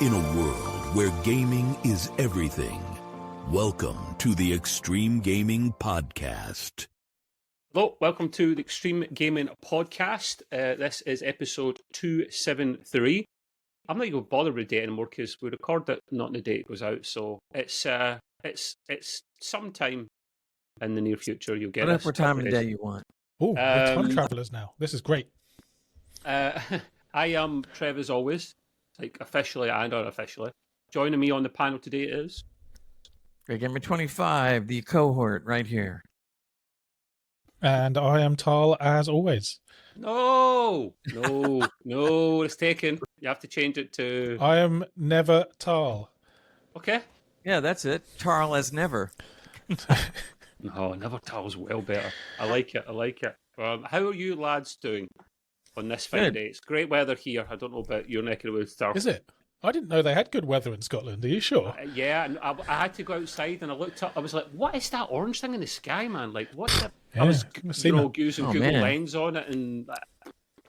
In a world where gaming is everything, welcome to the Extreme Gaming Podcast. Hello, welcome to the Extreme Gaming Podcast. This is episode 273. I'm not going to bother with the date anymore because we record it not the date it goes out, so it's sometime in the near future you'll get whatever time of day you want. Oh, we're time travelers now. This is great. I am Trev as always, like officially and unofficially. Joining me on the panel today is Great Gamer 25, the cohort right here. And I am Tal as always. No, it's taken. You have to change it to. I am never Tal. Okay. Yeah, that's it. Tarl as never. No, never Tal's well better. I like it. How are you lads doing on this fine day? It's great weather here. I don't know about your neck of the woods, Tal. Is it? I didn't know they had good weather in Scotland. Are you sure? Yeah, and I had to go outside and I looked up. I was like, what is that orange thing in the sky, man? Like, what's that? Yeah, I was using Google man. Lens on it and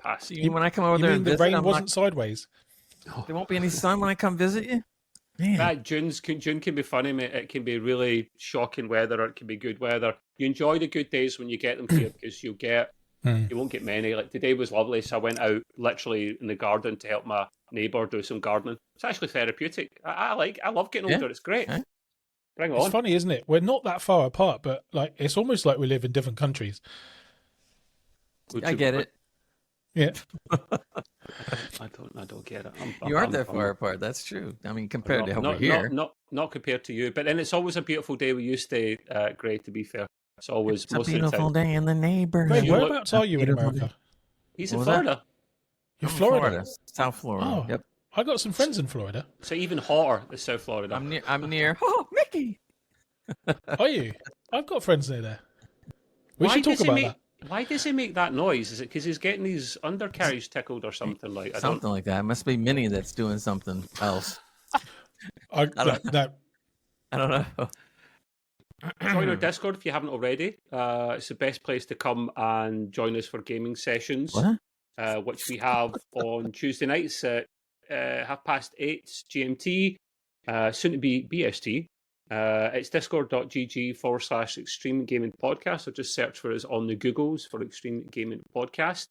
pass. When I come over You there mean and the visit, rain I'm wasn't like, sideways? there won't be any sun when I come visit you? Man. June can be funny, mate. It can be really shocking weather, or it can be good weather. You enjoy the good days when you get them here because you won't get many. Like today was lovely, so I went out literally in the garden to help my neighbour do some gardening. It's actually therapeutic. I love getting older. It's great. Yeah. Bring it on. It's funny, isn't it? We're not that far apart, but like it's almost like we live in different countries. I get it. Yeah. I don't get it. You aren't that far apart. That's true. I mean, compared to over here. Not compared to you. But then it's always a beautiful day where you stay, Gray, to be fair. It's always most a of the beautiful time. day in the neighborhood. Wait, whereabouts are you in America? He's in What was that? Florida. You're I'm in Florida. South Florida. Oh, Yep. I got some friends in Florida. So even hotter than South Florida. I'm near. Oh, Mickey. Are you? I've got friends near there. We should talk about that. Why does he make that noise? Is it because he's getting his undercarriage tickled or something like? Something like that. It must be Minnie that's doing something else. No. I don't know. Join our Discord if you haven't already. It's the best place to come and join us for gaming sessions, which we have on Tuesday nights at 8:30 GMT, soon to be BST. It's discord.gg/Extreme Gaming Podcast, or just search for us on the Googles for Extreme Gaming Podcast.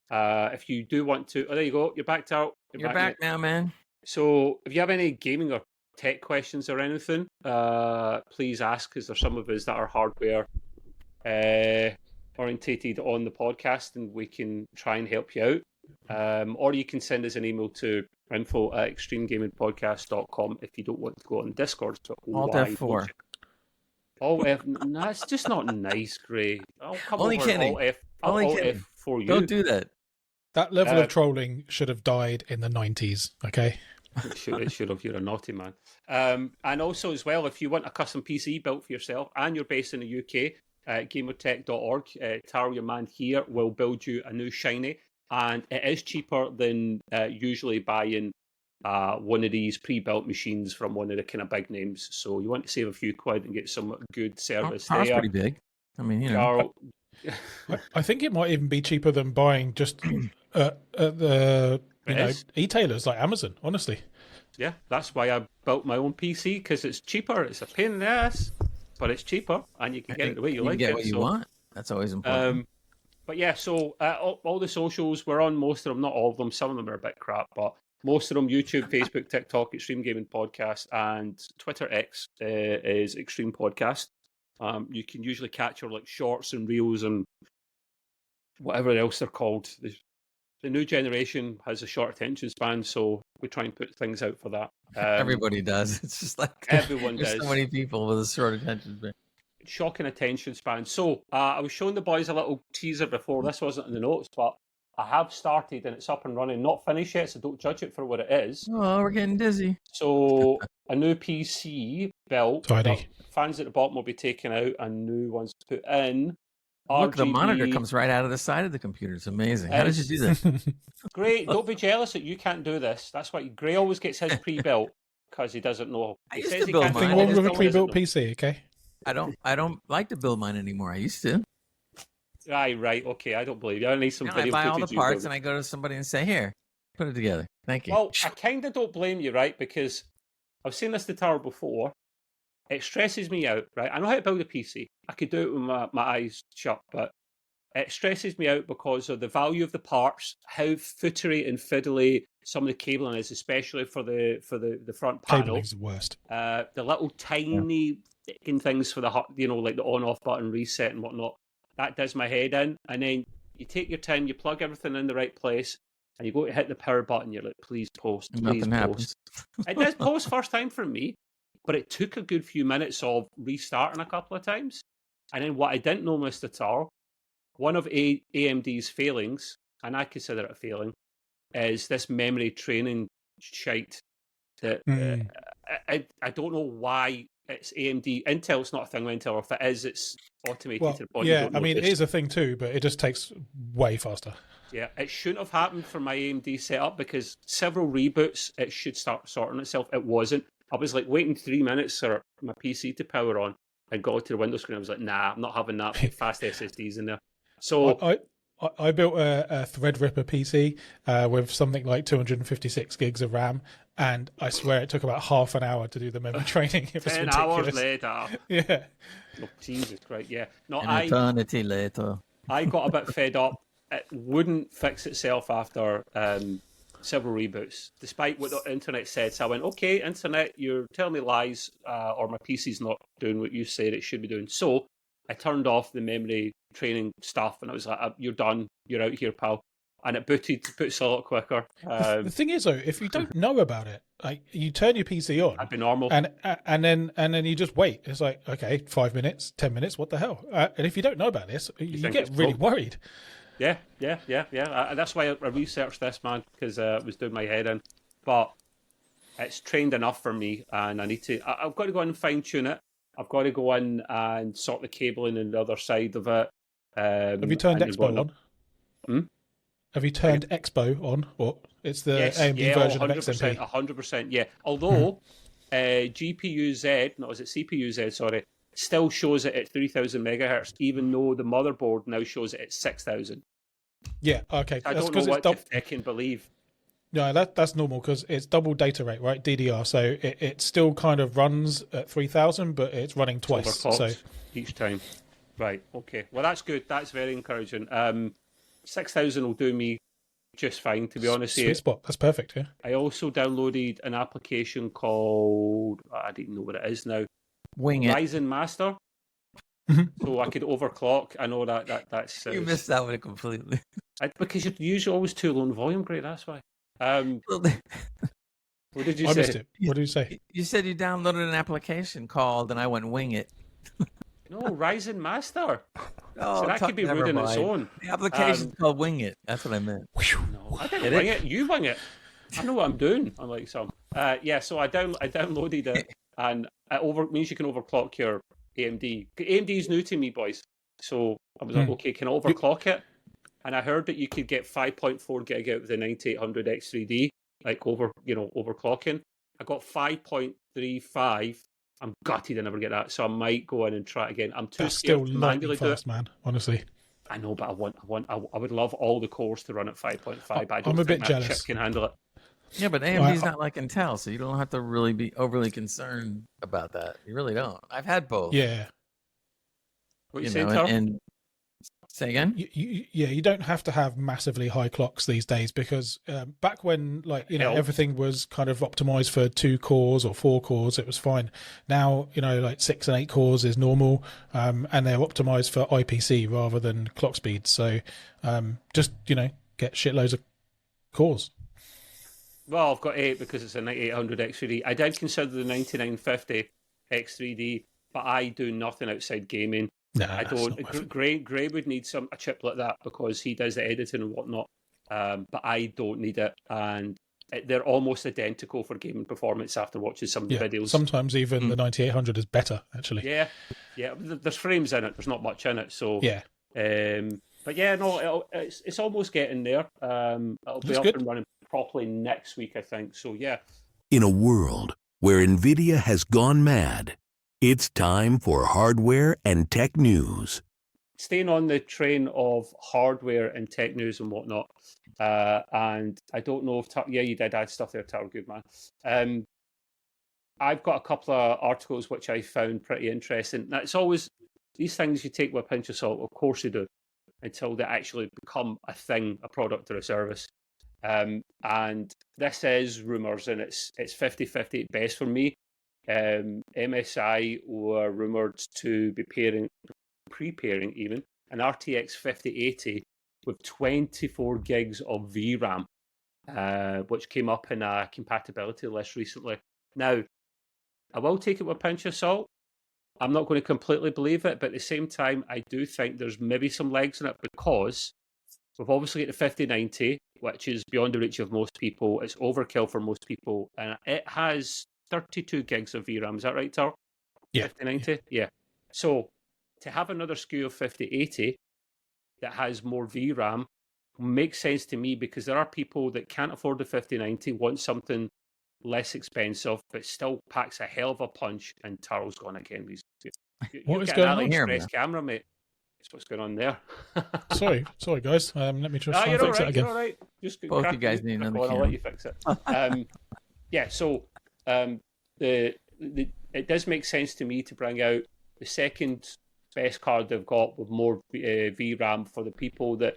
If you do want to, there you go, you're back out. You're back now, man. So if you have any gaming or tech questions or anything, please ask, because there's some of us that are hardware orientated on the podcast, and we can try and help you out. Or you can send us an email to info@extremegamingpodcast.com if you don't want to go on Discord. So Alt F4. Alt F. No, it's just not nice, Gray. I'll come Only over kidding. Alt F. Only Alt kidding. F for you. Don't do that. That level of trolling should have died in the 90s, okay? It should have. You're a naughty man. And also as well, if you want a custom PC built for yourself and you're based in the UK, gamertech.org, Taro, your man here, will build you a new shiny. And it is cheaper than usually buying one of these pre-built machines from one of the kind of big names. So you want to save a few quid and get some good service Taro's there. pretty big. I mean, you know. I think it might even be cheaper than buying just the e-tailers like Amazon, honestly. Yeah, that's why I built my own PC, because it's cheaper. It's a pain in the ass, but it's cheaper, and you can get it the way you like it. You can get what you want. That's always important. But yeah, so all the socials, we're on most of them, not all of them. Some of them are a bit crap, but most of them, YouTube, Facebook, TikTok, Extreme Gaming Podcast, and Twitter X is Extreme Podcast. You can usually catch our like shorts and reels and whatever else they're called. The new generation has a short attention span, so we try and put things out for that. Everybody does. It's just like everyone there's does. So many people with a short attention span. Shocking attention span. So I was showing the boys a little teaser before. This wasn't in the notes, but I have started and it's up and running. Not finished yet, so don't judge it for what it is. Oh, we're getting dizzy. So a new PC built. Tidy. Fans at the bottom will be taken out and new ones put in. Look, the RGB. monitor comes right out of the side of the computer. It's amazing. How did you do that? Great. Don't be jealous that you can't do this. That's why Gray always gets his pre-built because he doesn't know. I He used says to he build can't do mine. it, Nothing he wrong just with a doesn't pre-built know. PC, okay? I don't like to build mine anymore. I used to. Right. Okay. I don't believe you. I need some Now I video buy all footage the you parts build. and I go to somebody and say, "Here, put it together." Thank you. Well, I kind of don't blame you, right? Because I've seen this to Tower before. It stresses me out, right? I know how to build a PC. I could do it with my eyes shut, but it stresses me out because of the value of the parts, how footery and fiddly some of the cabling is, especially for the front panel. Cabling's the worst. The little tiny things for the like the on-off button reset and whatnot. That does my head in. And then you take your time, you plug everything in the right place, and you go to hit the power button. You're like, please post, please Nothing post. happens. It does post first time for me, but it took a good few minutes of restarting a couple of times. And then what I didn't know, Mr. Tar, one of AMD's failings, and I consider it a failing, is this memory training shite. That I don't know why it's AMD. Intel's not a thing with Intel. If it is, it's automated to the point. Yeah, I mean, it is a thing too, but it just takes way faster. Yeah, it shouldn't have happened for my AMD setup because several reboots, it should start sorting itself. It wasn't. I was like waiting 3 minutes for my PC to power on and got to the window screen. I was like, nah, I'm not having that fast SSDs in there. So I built a Threadripper PC with something like 256 gigs of RAM, and I swear it took about half an hour to do the memory training. It was 10 ridiculous. hours later. Yeah. Oh, Jesus Christ, yeah. No, An eternity later. I got a bit fed up. It wouldn't fix itself after several reboots, despite what the internet said. So I went, okay, internet, you're telling me lies, or my PC's not doing what you said it should be doing. So I turned off the memory training stuff, and I was like, you're done. You're out here, pal. And it boots a lot quicker. The thing is, though, if you don't know about it, like you turn your PC on, that'd be normal, and then you just wait. It's like, okay, 5 minutes, 10 minutes, what the hell? And if you don't know about this, you get really worried. Yeah. That's why I researched this, man, because it was doing my head in. But it's trained enough for me, and I need to. I've got to go in and fine tune it. I've got to go in and sort the cabling and the other side of it. Have you turned Expo on? Have you turned Expo on? Or it's the AMD version of XMP? 100%, yeah. Although GPU-Z, no, is it CPU-Z, sorry, still shows it at 3000 megahertz, even though the motherboard now shows it at 6000. Yeah, okay. I don't know what I can believe. No, that's normal because it's double data rate, right? DDR. So it still kind of runs at 3000, but it's running twice. So each time. Right, okay. Well, that's good. That's very encouraging. 6000 will do me just fine, to be honest. Sweet spot. That's perfect, yeah. I also downloaded an application called, I don't know what it is now. Wing it. Ryzen Master. So I could overclock. I know that's... You missed that one completely. Because you're usually always too low in volume, great, that's why. What did you say? I missed it. What did you say? You said you downloaded an application called, and I went wing it. No, Ryzen Master. Oh, so that could be rude in its own. The application's called Wing It. That's what I meant. No, I didn't wing it. You wing it. I know what I'm doing, unlike some. Yeah, so I downloaded it, and it means you can overclock your AMD. AMD is new to me, boys. So I was like, okay, can I overclock it? And I heard that you could get 5.4 gig out of the 9800 X3D, like overclocking. I got 5.35. I'm gutted I never get that, so I might go in and try it again. I'm too scared to manually do it. Man, honestly. I know, but I would love all the cores to run at 5.5, but I don't I'm a think bit that jealous. chip can handle it. Yeah, but AMD's not like Intel, so you don't have to really be overly concerned about that. You really don't. I've had both. Yeah. What you saying, Tar? And say again? You don't have to have massively high clocks these days because back when everything was kind of optimized for 2 cores or 4 cores, it was fine. Now, like 6 and 8 cores is normal, and they're optimized for IPC rather than clock speed. So just, get shitloads of cores. Well, I've got 8 because it's a 9800 X3D. I did consider the 9950 X3D, but I do nothing outside gaming. No, I don't. Gray would need a chip like that because he does the editing and whatnot. But I don't need it, and they're almost identical for gaming performance after watching some of the videos. Sometimes even the 9800 is better, actually. Yeah. There's frames in it. There's not much in it, so yeah. But yeah, no, it's almost getting there. It'll be up and running properly next week, I think. So yeah. In a world where NVIDIA has gone mad, it's time for hardware and tech news. staying on the train of hardware and tech news and whatnot, and I don't know if you did add stuff there, Tyler. Good man. I've got a couple of articles which I found pretty interesting. Now, it's always these things you take with a pinch of salt. Of course you do, until they actually become a thing, a product or a service. And this is rumours, and it's 50-50 at best for me. MSI were rumoured to be preparing even an RTX 5080 with 24 gigs of VRAM, which came up in a compatibility list recently. Now, I will take it with a pinch of salt. I'm not going to completely believe it, but at the same time, I do think there's maybe some legs in it, because we've obviously got the 5090, which is beyond the reach of most people. It's overkill for most people, and it has 32 gigs of VRAM. Is that right, Tar? Yeah. 5090? Yeah. So to have another SKU of 5080 that has more VRAM makes sense to me, because there are people that can't afford the 5090, want something less expensive, but still packs a hell of a punch. And Taro's gone again. What is going on here, camera, mate? That's what's going on there. sorry, guys. Let me just try and fix it again. You're all right. Just both you guys need another camera. I'll let you fix it. Yeah. So it does make sense to me to bring out the second best card they've got with more VRAM for the people that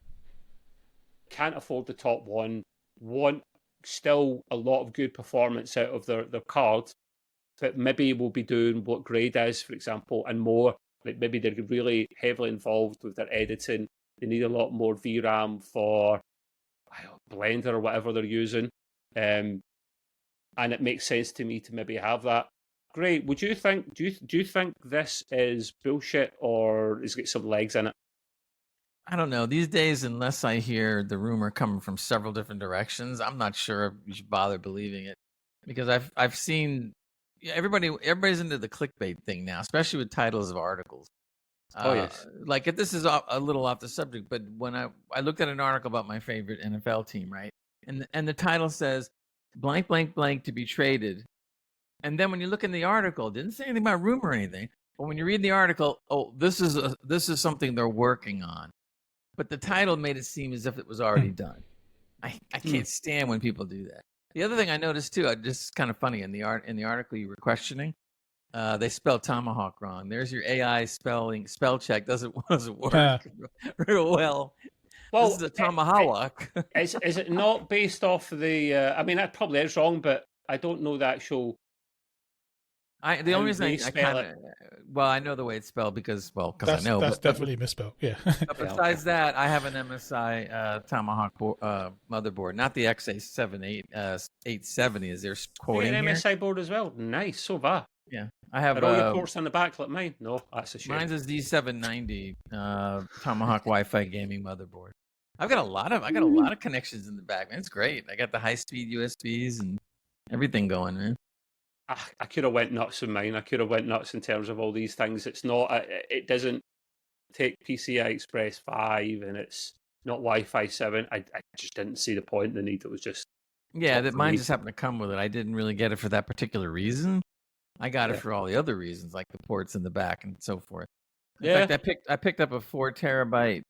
can't afford the top one, want still a lot of good performance out of their card, but maybe will be doing what Grade is, for example, and more. Like maybe they're really heavily involved with their editing. They need a lot more VRAM for Blender or whatever they're using. And it makes sense to me to maybe have that. Great. Would you think? Do you think this is bullshit, or is it got some legs in it? I don't know. These days, unless I hear the rumor coming from several different directions, I'm not sure you should bother believing it, because I've seen everybody's into the clickbait thing now, especially with titles of articles. Yes. Like if this is a little off the subject, but when I looked at an article about my favorite NFL team, right, and the title says blank blank blank to be traded, and then when you look in the article, it didn't say anything about rumor or anything. But when you read the article, this is something they're working on. But the title made it seem as if it was already done. I can't stand when people do that. The other thing I noticed too, just kind of funny in the article you were questioning, they spelled tomahawk wrong. There's your AI spell check doesn't work real well. Well, this is a tomahawk. Is it not based off of the? I mean, that probably is wrong, but I don't know the actual. The only reason I kind of, I know the way it's spelled because I know. That's definitely misspelled, yeah. But besides that, I have an MSI Tomahawk motherboard, not the XA870 as they're quoting an here. MSI board as well. Nice, so va. Yeah, I have. Are all your ports on the back like mine? No, that's a shame. Mine's a Z790 Tomahawk Wi-Fi gaming motherboard. I got a lot of connections in the back, man. It's great. I got the high-speed USBs and everything going, man. I could have went nuts in mine. I could have went nuts in terms of all these things. It's not. It doesn't take PCI Express 5, and it's not Wi-Fi 7. I just didn't see the point, the need. It was just that mine just happened to come with it. I didn't really get it for that particular reason. I got it for all the other reasons, like the ports in the back and so forth. In fact, I picked up a 4 terabyte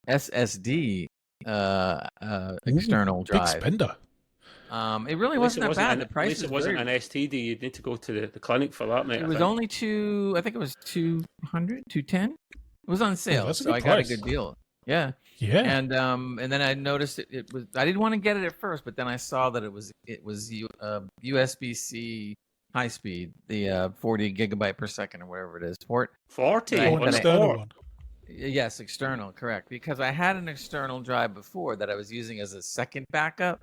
SSD external drive. Big spender. It really wasn't that bad. The price, at least it wasn't an STD. You'd need to go to the clinic for that, mate. It was only I think it was 200, 210. It was on sale, so I got a good deal. Yeah. And then I noticed it was. I didn't want to get it at first, but then I saw that it was USB-C high speed, the 40 gigabyte per second or whatever it is port. 40 external one. Yes, external, correct. Because I had an external drive before that I was using as a second backup.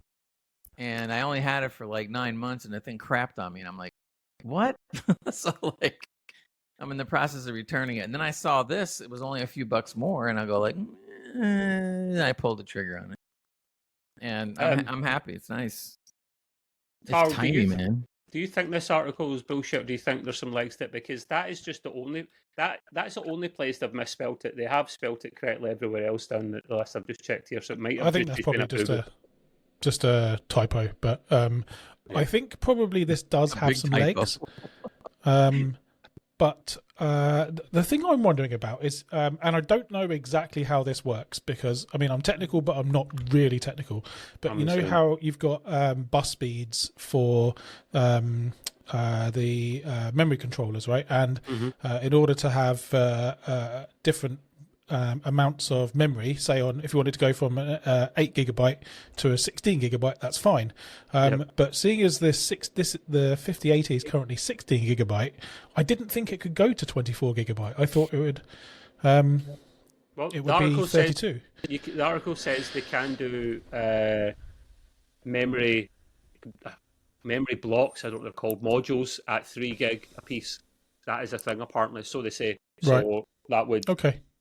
And I only had it for like 9 months, and the thing crapped on me. And I'm like, what? So like, I'm in the process of returning it. And then I saw this. It was only a few bucks more. And I go like, I pulled the trigger on it. And I'm happy. It's nice. It's tiny, man. Do you think this article is bullshit? Or do you think there's some legs to it? Because that is just the only... That's the only place they've misspelt it. They have spelt it correctly everywhere else down the list. I've just checked here. So it might have... I think that's probably just a typo, but I think probably this does have some legs. But the thing I'm wondering about is, and I don't know exactly how this works because, I mean, I'm technical, but I'm not really technical. But you know how you've got bus speeds for the memory controllers, right? And in order to have different amounts of memory, say on if you wanted to go from 8 gigabyte to a 16 gigabyte, that's fine. But seeing as the 5080 is currently 16 gigabyte, I didn't think it could go to 24 gigabyte. I thought it would. Well, it would be 32. The article says they can do memory blocks. I don't know, they're called modules at 3 gig a piece. That is a thing apparently, so they say. So that would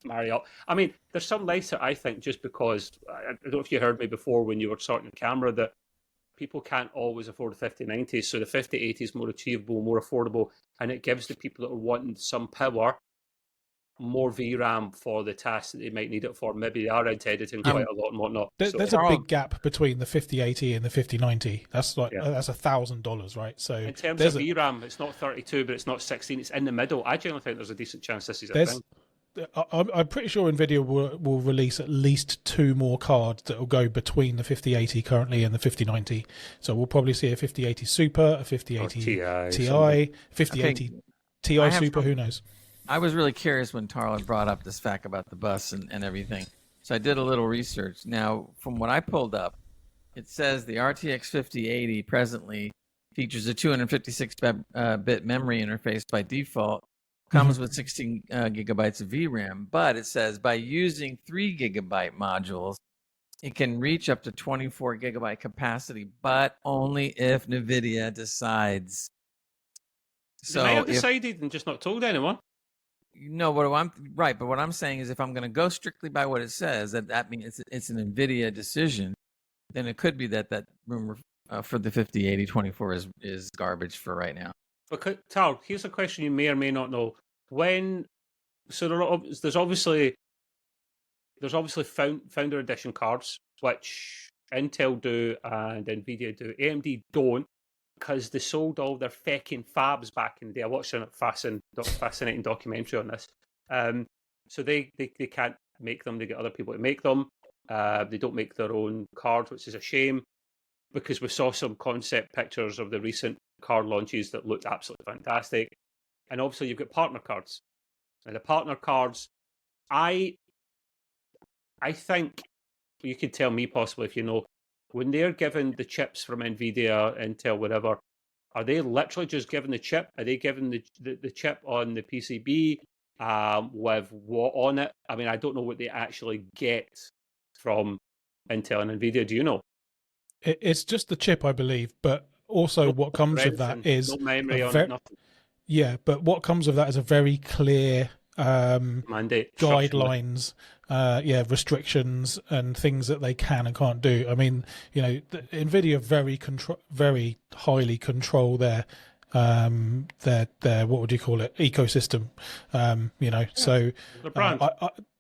marry up. I mean, there's some nicer, I think, just because I don't know if you heard me before when you were sorting the camera that people can't always afford the 5090s, so the 5080 is more achievable, more affordable, and it gives the people that are wanting some power more VRAM for the tasks that they might need it for. Maybe they are into editing quite a lot and whatnot. There's a big gap between the 5080 and the 5090. That's like that's $1,000, right? So in terms of VRAM, it's not 32, but it's not 16. It's in the middle. I generally think there's a decent chance this is a thing. I'm pretty sure NVIDIA will release at least 2 more cards that will go between the 5080 currently and the 5090. So we'll probably see a 5080 Super, a 5080 Ti, 5080 Ti Super, who knows? I was really curious when Tarla brought up this fact about the bus and everything. So I did a little research. Now, from what I pulled up, it says the RTX 5080 presently features a 256-bit memory interface by default, comes with 16 gigabytes of VRAM, but it says by using 3 gigabyte modules, it can reach up to 24 gigabyte capacity, but only if NVIDIA decides. So they may have decided and just not told anyone. No, but what I'm saying is if I'm going to go strictly by what it says, that means it's an NVIDIA decision, then it could be that rumor for the 5080 24 is garbage for right now. Okay, Tal, here's a question you may or may not know. There's obviously Founder Edition cards, which Intel do and NVIDIA do. AMD don't, because they sold all their fecking fabs back in the day. I watched a fascinating documentary on this. So they can't make them. They get other people to make them. They don't make their own cards, which is a shame, because we saw some concept pictures of the recent card launches that looked absolutely fantastic. And obviously you've got partner cards. And the partner cards, I think you could tell me possibly if you know, when they're given the chips from NVIDIA, Intel, whatever, are they literally just given the chip? Are they given the chip on the PCB with what on it? I mean, I don't know what they actually get from Intel and NVIDIA. Do you know? It's just the chip, I believe, but also what comes with that is no memory on it, nothing. Yeah, but what comes with that is a very clear mandate, guidelines, restrictions and things that they can and can't do. I mean, NVIDIA very highly control their what would you call it, ecosystem. So the brand.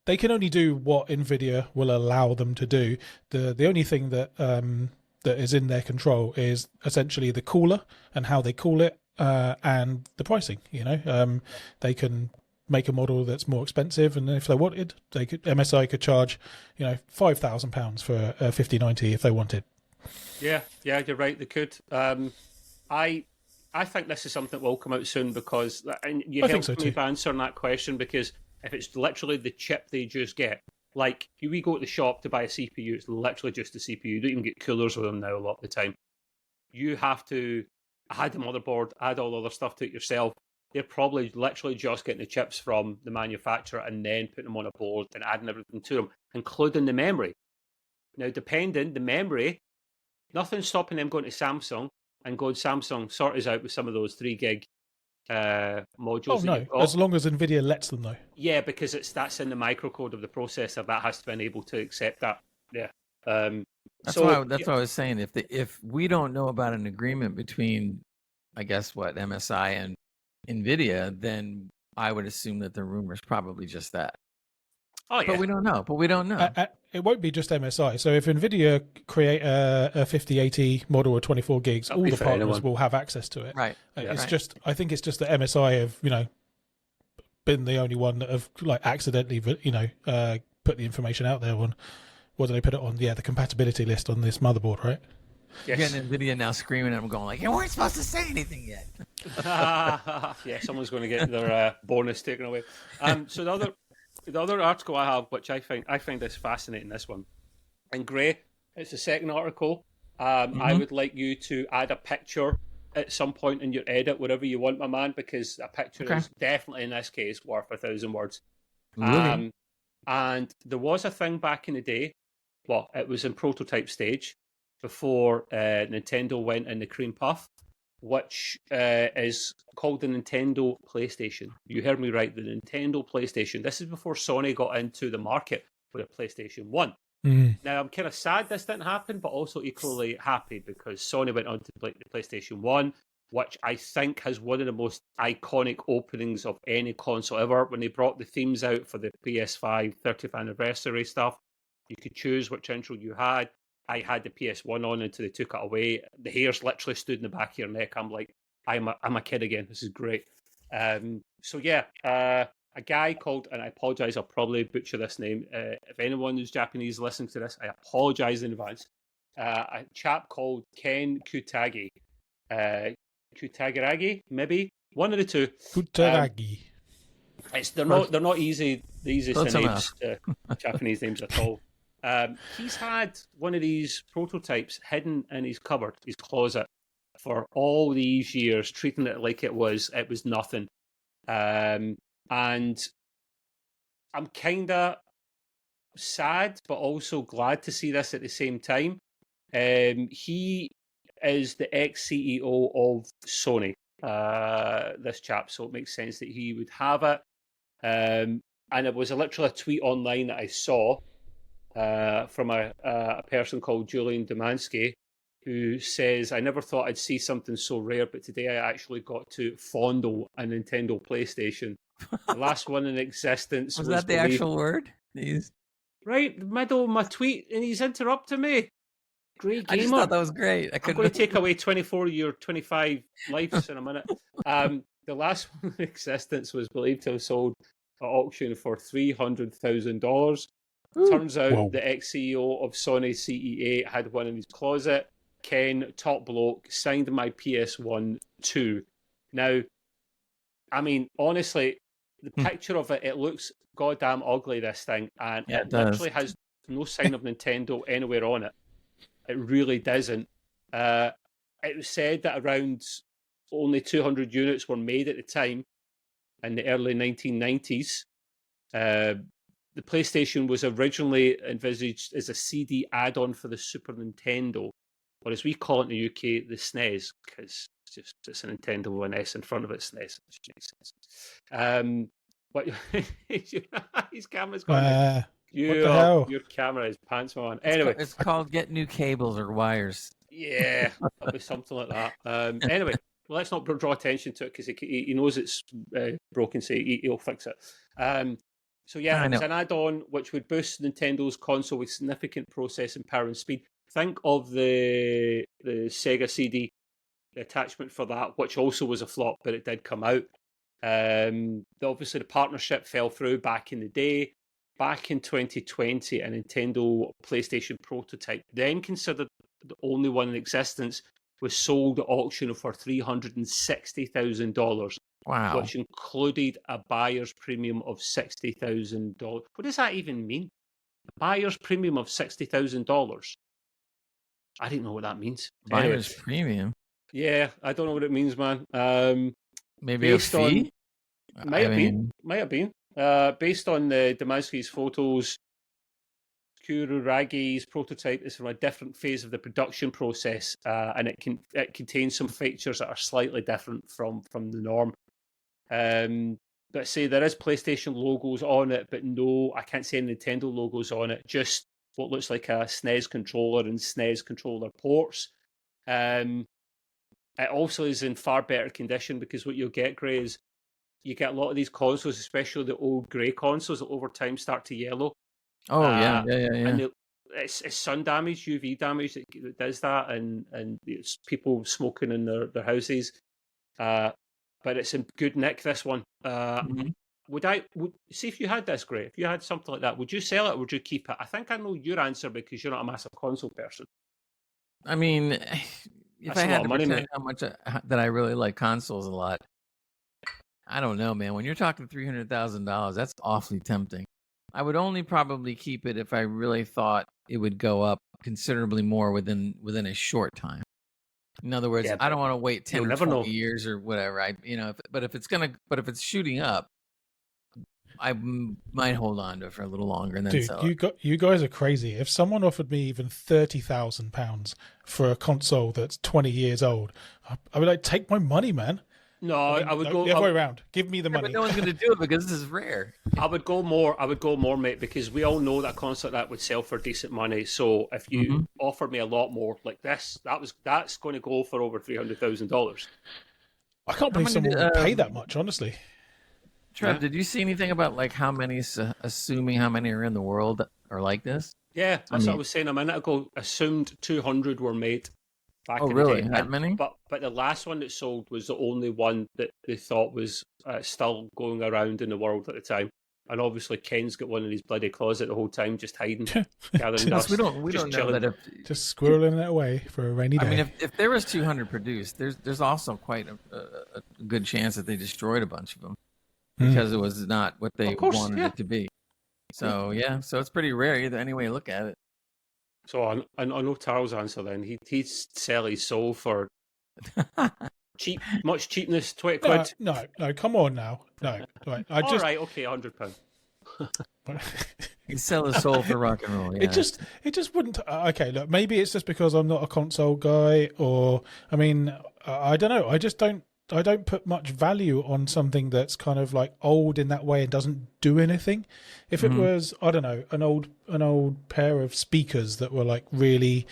They can only do what NVIDIA will allow them to do. The only thing that is in their control is essentially the cooler and how they cool it, and the pricing. They can make a model that's more expensive, and if they wanted, MSI could charge £5,000 for a 5090 if they wanted. Yeah, you're right. They could. I think this is something that will come out soon, because you helped me by answering that question, because if it's literally the chip they just get, like we go to the shop to buy a CPU, it's literally just a CPU. You don't even get coolers with them now a lot of the time. You have to add the motherboard, add all the other stuff to it yourself. They're probably literally just getting the chips from the manufacturer and then putting them on a board and adding everything to them, including the memory. Now, depending the memory, nothing's stopping them going to Samsung and going, Samsung, sort us out with some of those 3 gig modules. Oh, no, as long as NVIDIA lets them, though. Yeah, because that's in the microcode of the processor. That has to be able to accept that. Yeah. That's what I was saying. If we don't know about an agreement between, I guess, MSI and NVIDIA, then I would assume that the rumor is probably just that. Oh, yeah. But we don't know. It won't be just MSI. So if NVIDIA create a 5080 model with 24 gigs, all the partners will have access to it. Right. It's just, I think it's just the MSI have, been the only one that have like accidentally, put the information out there on. What do they put it on? Yeah, the compatibility list on this motherboard, right? Yes. Yes. You're getting NVIDIA now screaming at them, going like, "You weren't supposed to say anything yet." Yeah, someone's going to get their bonus taken away. So the other article I have, which I find this fascinating, this one in grey. It's the second article. I would like you to add a picture at some point in your edit, whatever you want, my man, because a picture is definitely in this case worth 1,000 words. Really? And there was a thing back in the day. Well, it was in prototype stage before Nintendo went in the cream puff, which is called the Nintendo PlayStation. You heard me right, the Nintendo PlayStation. This is before Sony got into the market with a PlayStation 1. Now, I'm kind of sad this didn't happen, but also equally happy because Sony went on to the PlayStation 1, which I think has one of the most iconic openings of any console ever. When they brought the themes out for the PS5 30th anniversary stuff, you could choose which intro you had. I had the PS1 on until they took it away. The hairs literally stood in the back of your neck. I'm like, I'm a kid again. This is great. So yeah, a guy called, and I apologize, I'll probably butcher this name. If anyone who's Japanese listening to this, I apologize in advance. A chap called Ken Kutaragi. Kutaragi, maybe one of the two. Kutaragi. They're not easy to names, Japanese names at all. He's had one of these prototypes hidden in his cupboard, his closet, for all these years, treating it like it was nothing. And I'm kind of sad, but also glad to see this at the same time. He is the ex-CEO of Sony, this chap, so it makes sense that he would have it. And it was literally a tweet online that I saw from a person called Julian Demansky, who says, "I never thought I'd see something so rare, but today I actually got to fondle a Nintendo PlayStation. The last one in existence." Was that the actual word? Right, the middle of my tweet, and he's interrupting me. Great gamer. I just thought that was great. I'm going to take away 24 of your 25 lives in a minute. The last one in existence was believed to have sold at auction for $300,000. Turns out the ex-CEO of Sony CE8 had one in his closet. Ken, top bloke, signed my PS1 2. Now, I mean, honestly, the picture of it looks goddamn ugly, this thing, and it literally has no sign of Nintendo anywhere on it. It really doesn't. It was said that around only 200 units were made at the time in the early 1990s. The PlayStation was originally envisaged as a CD add-on for the Super Nintendo, or as we call it in the UK, the SNES, because it's a Nintendo with an S in front of it, SNES. Which makes sense. But his camera's gone. Your camera is pants on. Anyway, it's called get new cables or wires. Yeah, it'll be something like that. Anyway, well, let's not draw attention to it because he knows it's broken, so he'll fix it. So yeah, it's an add-on which would boost Nintendo's console with significant processing power and speed. Think of the Sega CD, the attachment for that, which also was a flop, but it did come out. Obviously, the partnership fell through back in the day. Back in 2020, a Nintendo PlayStation prototype, then considered the only one in existence, was sold at auction for $360,000. Wow. Which included a buyer's premium of $60,000. What does that even mean? A buyer's premium of $60,000? I don't know what that means. Buyer's premium? Yeah, I don't know what it means, man. Maybe a fee? Might have been. Based on the Damansky's photos, Kururagi's prototype is from a different phase of the production process, and it contains some features that are slightly different from the norm. But say there is PlayStation logos on it, but no, I can't see any Nintendo logos on it. Just what looks like a SNES controller and SNES controller ports. It also is in far better condition because what you'll get, Gray, is you get a lot of these consoles, especially the old grey consoles, that over time start to yellow. Oh, yeah. And it's sun damage, UV damage that does that, and it's people smoking in their houses. But it's in good nick, this one. would see if you had this, Gray, if you had something like that, would you sell it or would you keep it? I think I know your answer because you're not a massive console person. I mean, if That's I a lot had of to money, pretend mate. how much that I really like consoles a lot, I don't know, man. When you're talking $300,000, that's awfully tempting. I would only probably keep it if I really thought it would go up considerably more within a short time. In other words, Yeah, I don't but want to wait 10 you'll or never 20 know. years or whatever. But if it's shooting up, I might hold on to it for a little longer and then Dude, sell it. you guys are crazy. If someone offered me even £30,000 for a console that's 20 years old, I'd be like, take my money, man. No, I mean, I would no, go the other way around. Give me the Yeah, money. but no one's going to do it because this is rare. I would go more, mate, because we all know that a console like that would sell for decent money. So if you offered me a lot more like this, that's going to go for over $300,000. I can't How believe many someone did, would pay that much, honestly. Trev, did you see anything about like how many, assuming how many are in the world that are like this? Yeah, that's what I was saying a minute ago. Assumed 200 were made back Oh, in really? the day. That many? But the last one that sold was the only one that they thought was still going around in the world at the time. And obviously, Ken's got one in his bloody closet the whole time, just hiding, gathering dust. We don't know chilling. that if Just squirreling it away for a rainy day. I mean, if there was 200 produced, there's also quite a good chance that they destroyed a bunch of them because it was not what they wanted it to be. So so it's pretty rare either any way you look at it. So I know Tarl's answer then. He'd sell his soul for much cheapness, 20 quid. No, come on now. No, right. All right, okay, £100. He'd sell his soul for rock and roll. Yeah. It just wouldn't. Okay, look, maybe it's just because I'm not a console guy, or I mean, I don't know. I don't put much value on something that's kind of like old in that way and doesn't do anything. If it was, I don't know, an old pair of speakers that were like really,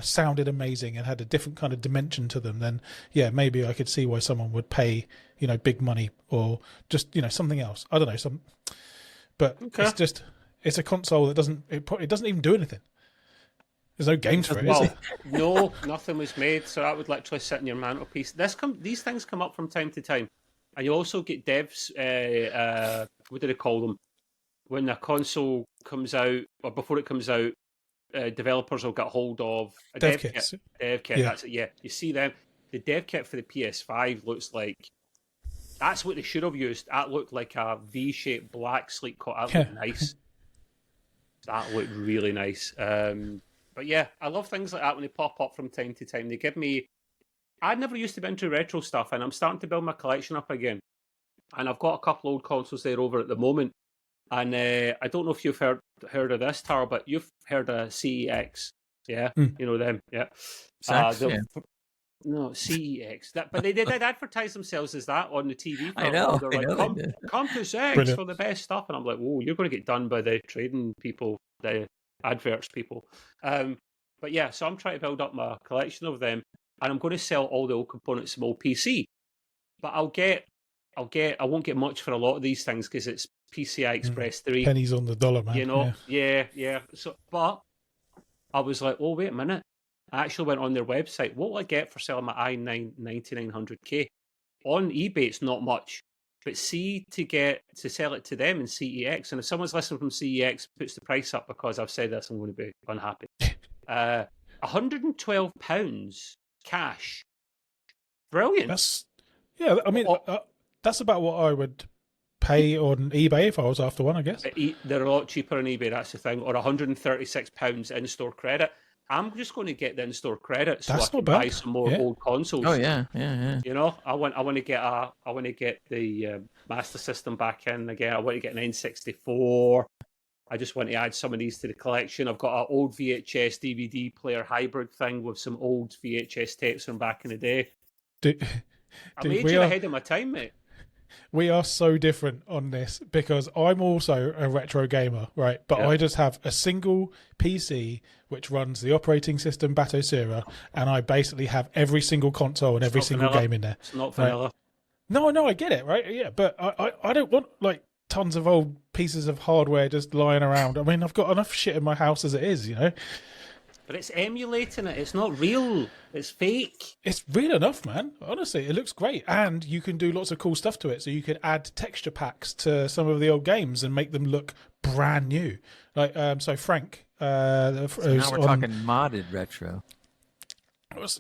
sounded amazing and had a different kind of dimension to them, then yeah, maybe I could see why someone would pay, big money, or just, something else. I don't know, but it's a console that doesn't even do anything. There's no games for it, is there? No, nothing was made, so that would literally sit in your mantelpiece. These things come up from time to time, and you also get devs. What do they call them? When a console comes out, or before it comes out, developers will get hold of a dev kits. kit. Dev kit, Yeah. that's it. Yeah, you see them. The dev kit for the PS5 looks like that's what they should have used. That looked like a V-shaped black sleek cut. That looked nice. That looked really nice. But yeah, I love things like that when they pop up from time to time. They give me... I never used to be into retro stuff, and I'm starting to build my collection up again. And I've got a couple old consoles there over at the moment. And I don't know if you've heard of this, Tara, but you've heard of CEX. Yeah? You know them, yeah. No, CEX. But they did advertise themselves as that on the TV. I know. They're like, come to Sex for the best stuff. And I'm like, whoa, you're going to get done by the trading people, the adverts people. But yeah, so I'm trying to build up my collection of them, and I'm going to sell all the old components from old PC. But I won't get much for a lot of these things because it's PCI Express 3. Pennies on the dollar, man. Yeah. So, but I was like, oh, wait a minute. I actually went on their website. What will I get for selling my i9 9900K? On eBay, it's not much. But to sell it to them in CEX, and if someone's listening from CEX puts the price up because I've said this, I'm going to be unhappy. £112 cash. Brilliant. That's about what I would pay on eBay if I was after one, I guess. They're a lot cheaper on eBay, that's the thing. Or £136 in-store credit. I'm just going to get the in-store credit so I can buy some more old consoles. Oh yeah. I want to get the Master System back in again. I want to get an N64. I just want to add some of these to the collection. I've got an old VHS DVD player hybrid thing with some old VHS tapes from back in the day. I'm aging ahead of my time, mate. We are so different on this because I'm also a retro gamer, right? But I just have a single PC which runs the operating system Batocera, and I basically have every single console and every single game in there. It's not vanilla. Right? No, I get it, right? Yeah, but I don't want like tons of old pieces of hardware just lying around. I mean, I've got enough shit in my house as it is, But it's emulating it. It's not real. It's fake. It's real enough, man. Honestly, it looks great, and you can do lots of cool stuff to it. So you could add texture packs to some of the old games and make them look brand new. Like, so Frank. So now we're talking modded retro.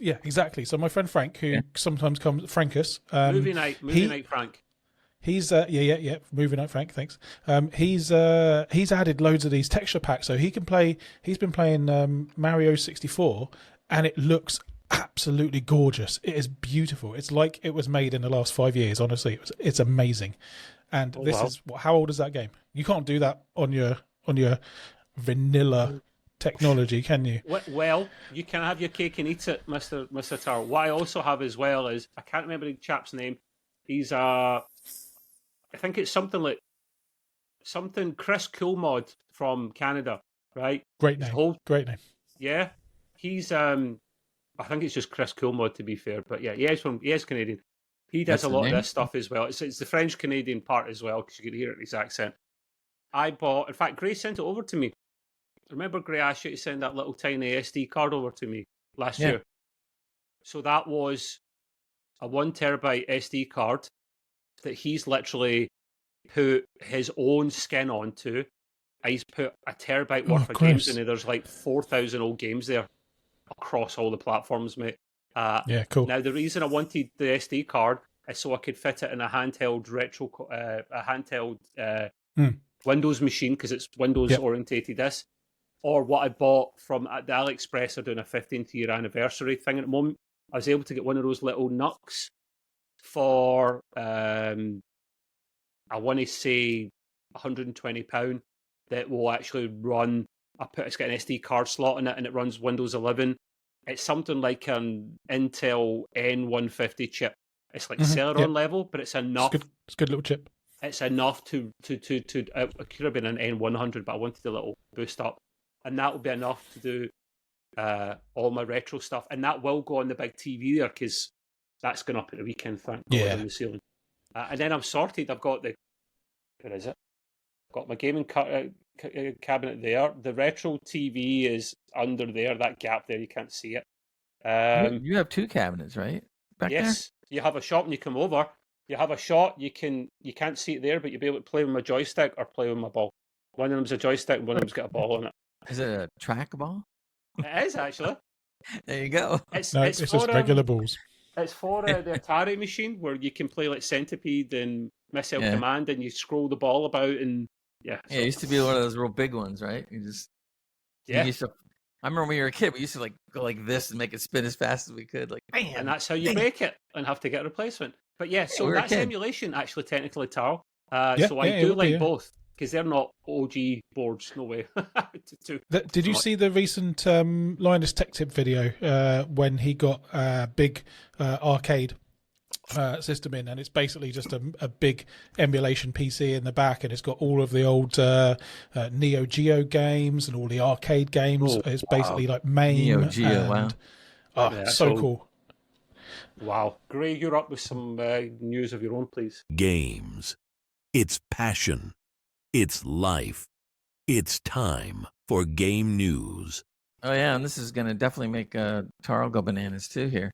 Yeah, exactly. So my friend Frank, who sometimes comes, Frankus. Movie night, Frank. He's moving on, Frank. Thanks. He's added loads of these texture packs, so he can play. He's been playing Mario 64, and it looks absolutely gorgeous. It is beautiful. It's like it was made in the last 5 years. Honestly, it's amazing. And is how old is that game? You can't do that on your vanilla technology, can you? Well, you can have your cake and eat it, Mr. Tar. What I also have as well is I can't remember the chap's name. He's I think it's something Chris Coolmod from Canada, right? Great name. Great name. Yeah, he's I think it's just Chris Coolmod, to be fair, but yeah, he is Canadian. He does a lot of this stuff as well. It's the French Canadian part as well, because you can hear it in his accent. In fact, Gray sent it over to me. Remember, Gray asked you to send that little tiny SD card over to me last year. So that was a 1 terabyte SD card that he's literally put his own skin onto. He's put a terabyte worth of games in there. There's like 4,000 old games there across all the platforms, mate. Cool. Now, the reason I wanted the SD card is so I could fit it in a handheld Windows machine, because it's Windows orientated this. Or what I bought from the AliExpress, are doing a 15th year anniversary thing at the moment. I was able to get one of those little Nucks for, I want to say, £120 that will actually run. It's got an SD card slot in it, and it runs Windows 11. It's something like an Intel N150 chip. It's like Celeron level, but it's enough. It's a good little chip. It's enough to it could have been an N100, but I wanted a little boost up. And that will be enough to do all my retro stuff. And that will go on the big TV there, because that's going up at the weekend, thank God, on the ceiling. And then I'm sorted. I've got where is it? I've got my gaming cabinet there. The retro TV is under there, that gap there, you can't see it. You have 2 cabinets, right? Back yes. There? You have a shot when you come over. You have a shot, you can't see it there, but you'll be able to play with my joystick or play with my ball. One of them's a joystick and one of them's got a ball on it. Is it a trackball? It is, actually. There you go. It's just regular balls. It's for the Atari machine, where you can play like Centipede and Missile Command, and you scroll the ball about, and it used to be one of those real big ones, right? You used to, I remember when you were a kid, we used to like go like this and make it spin as fast as we could, like bam, and that's how you break it and have to get a replacement. But so that's emulation, actually, technically, Taro. So I do like both, because they're not OG boards, no way. Did you see the recent Linus Tech Tip video when he got a big arcade system in, and it's basically just a big emulation PC in the back, and it's got all of the old Neo Geo games and all the arcade games. It's basically like MAME. Neo Geo, wow. So cool. Wow. Gray, you're up with some news of your own, please. Games. It's passion. It's life. It's time for game news. Oh, yeah, and this is going to definitely make Taro go bananas, too, here,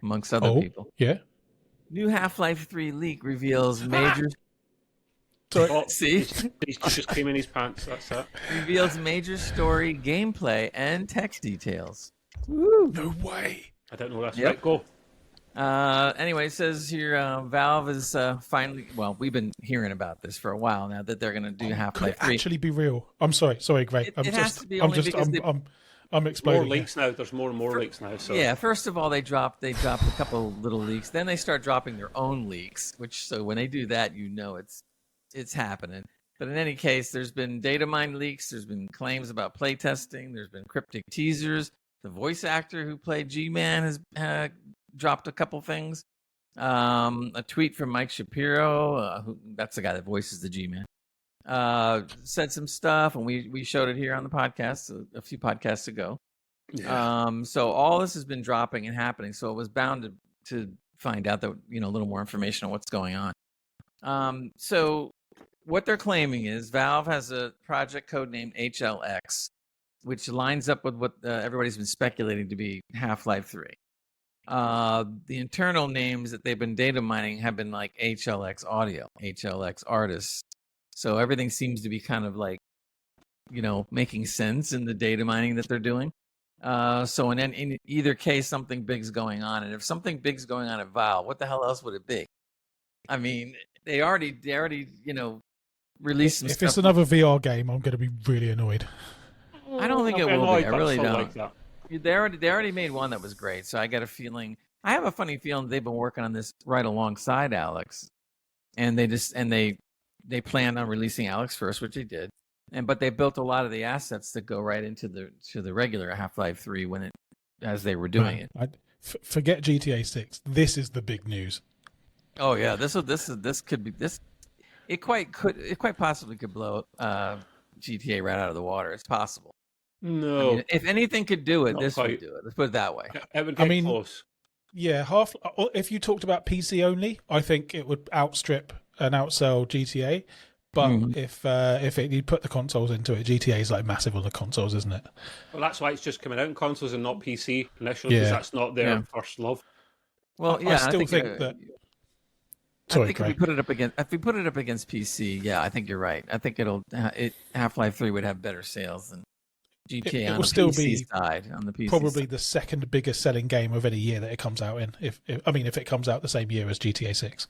amongst other people. Yeah. New Half-Life 3 leak reveals major... See? He's just came in his pants, that's it. Reveals major story, gameplay, and text details. Woo. No way. I don't know, that's right. Go. Anyway, it says here Valve is finally... Well, we've been hearing about this for a while now, that they're going to do Half-Life 3. Could it actually be real? I'm sorry, Greg. I'm exploding. More leaks now. There's more and more leaks now. So yeah, first of all, they dropped a couple little leaks. Then they start dropping their own leaks, so when they do that, you know it's happening. But in any case, there's been data mine leaks. There's been claims about playtesting. There's been cryptic teasers. The voice actor who played G-Man has dropped a couple things. A tweet from Mike Shapiro, that's the guy that voices the G-Man, said some stuff, and we showed it here on the podcast a few podcasts ago. Yeah. So all this has been dropping and happening. So it was bound to find out that a little more information on what's going on. So what they're claiming is Valve has a project code named HLX, which lines up with what everybody's been speculating to be Half-Life 3. The internal names that they've been data mining have been like HLX Audio, HLX Artists. So everything seems to be kind of like, making sense in the data mining that they're doing. So in either case, something big's going on. And if something big's going on at Valve, what the hell else would it be? I mean, they already released some if stuff. it's another VR game, I'm going to be really annoyed. I don't think it will be. I really don't. Like that. They already made one that was great, so I got a feeling. I have a funny feeling they've been working on this right alongside Alex, and they planned on releasing Alex first, which they did, but they built a lot of the assets that go right into the regular Half-Life 3 as they were doing it. Forget GTA 6. This is the big news. Oh yeah, this could be this. It quite possibly could blow GTA right out of the water. It's possible. No, I mean, if anything could do it, Not this quite. would do it. Let's put it that way. It would get close. Yeah, if you talked about PC only, I think it would outstrip and outsell GTA. But if you put the consoles into it, GTA is like massive on the consoles, isn't it? Well, that's why it's just coming out in consoles and not PC initially, because that's not their first love. Well, I still think that. Sorry, I think if we put it up against PC, I think you're right. I think Half-Life 3 would have better sales than GTA on the PC side. On the PC probably side. the second biggest selling game of any year that it comes out in. If it comes out the same year as GTA 6.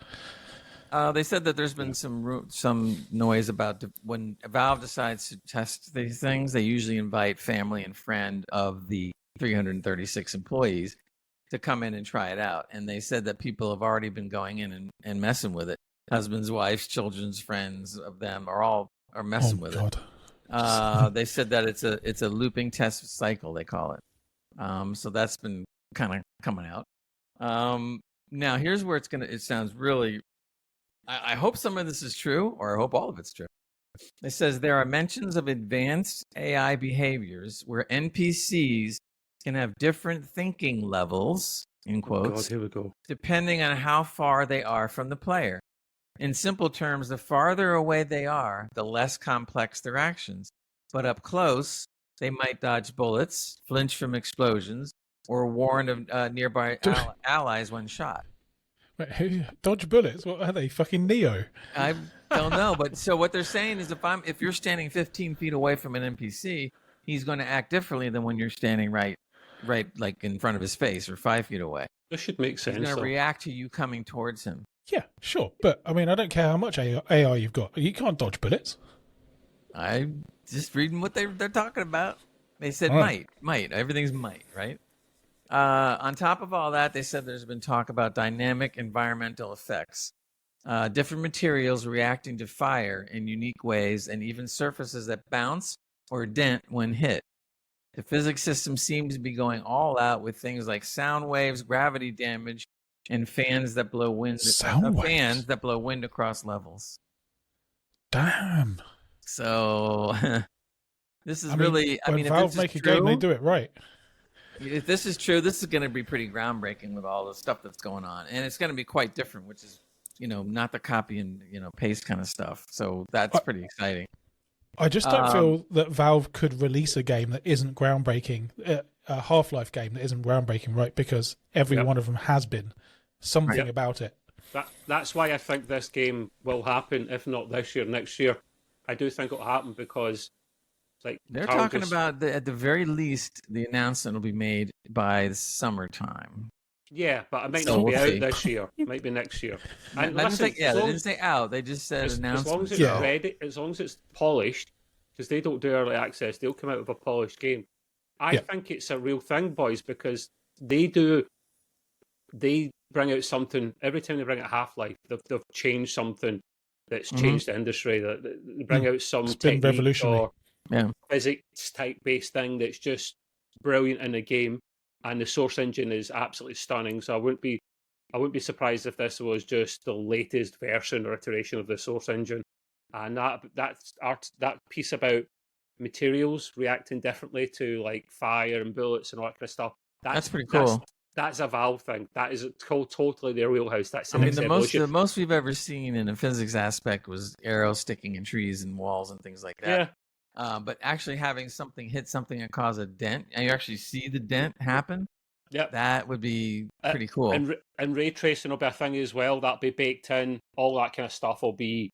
They said that there's been some noise about when Valve decides to test these things, they usually invite family and friend of the 336 employees to come in and try it out. And they said that people have already been going in and messing with it. Husbands, wives, children's friends of them are messing with it. They said that it's a looping test cycle, they call it. So that's been kind of coming out. Now here's where it sounds really, I hope some of this is true, or I hope all of it's true. It says there are mentions of advanced AI behaviors where NPCs can have different thinking levels, in quotes, God, here we go. depending on how far they are from the player. In simple terms, the farther away they are, the less complex their actions. But up close, they might dodge bullets, flinch from explosions, or warn of nearby allies when shot. Wait, who dodge bullets? What are they? Fucking Neo? I don't know, but so what they're saying is if you're standing 15 feet away from an NPC, he's going to act differently than when you're standing right like in front of his face or 5 feet away. This should make sense. He's going to react to you coming towards him. Yeah, sure. But, I mean, I don't care how much AI you've got. You can't dodge bullets. I'm just reading what they're talking about. They said might. Everything's might, right? On top of all that, they said there's been talk about dynamic environmental effects, different materials reacting to fire in unique ways, and even surfaces that bounce or dent when hit. The physics system seems to be going all out with things like sound waves, gravity damage, and fans that blow wind. Fans that blow wind across levels. Damn. So this is when if Valve make a game, they do it right. If this is true, this is going to be pretty groundbreaking with all the stuff that's going on, and it's going to be quite different, which is, not the copy and paste kind of stuff. So that's pretty exciting. I just don't feel that Valve could release a game that isn't groundbreaking, a Half-Life game that isn't groundbreaking, right? Because every one of them has been something about it. That's why I think this game will happen, if not this year, next year. I do think it'll happen because, they're talking about at the very least, the announcement will be made by the summertime. Yeah, but it might not be out this year. It might be next year. And they didn't say out. They just said announcement. As long as it's ready, as long as it's polished, because they don't do early access, they'll come out with a polished game. I think it's a real thing, boys, because they bring out something every time they bring out Half-Life. They've changed something that's changed the industry. They bring out some technique or physics type based thing that's just brilliant in the game. And the source engine is absolutely stunning. So I wouldn't be surprised if this was just the latest version or iteration of the source engine. And that piece about materials reacting differently to like fire and bullets and all that kind of stuff. That's pretty cool. That's a Valve thing. That is totally their wheelhouse. That's the most we've ever seen in a physics aspect was arrows sticking in trees and walls and things like that. But actually having something hit something and cause a dent, and you actually see the dent happen, that would be pretty cool. And ray tracing will be a thing as well. That'll be baked in. All that kind of stuff will be.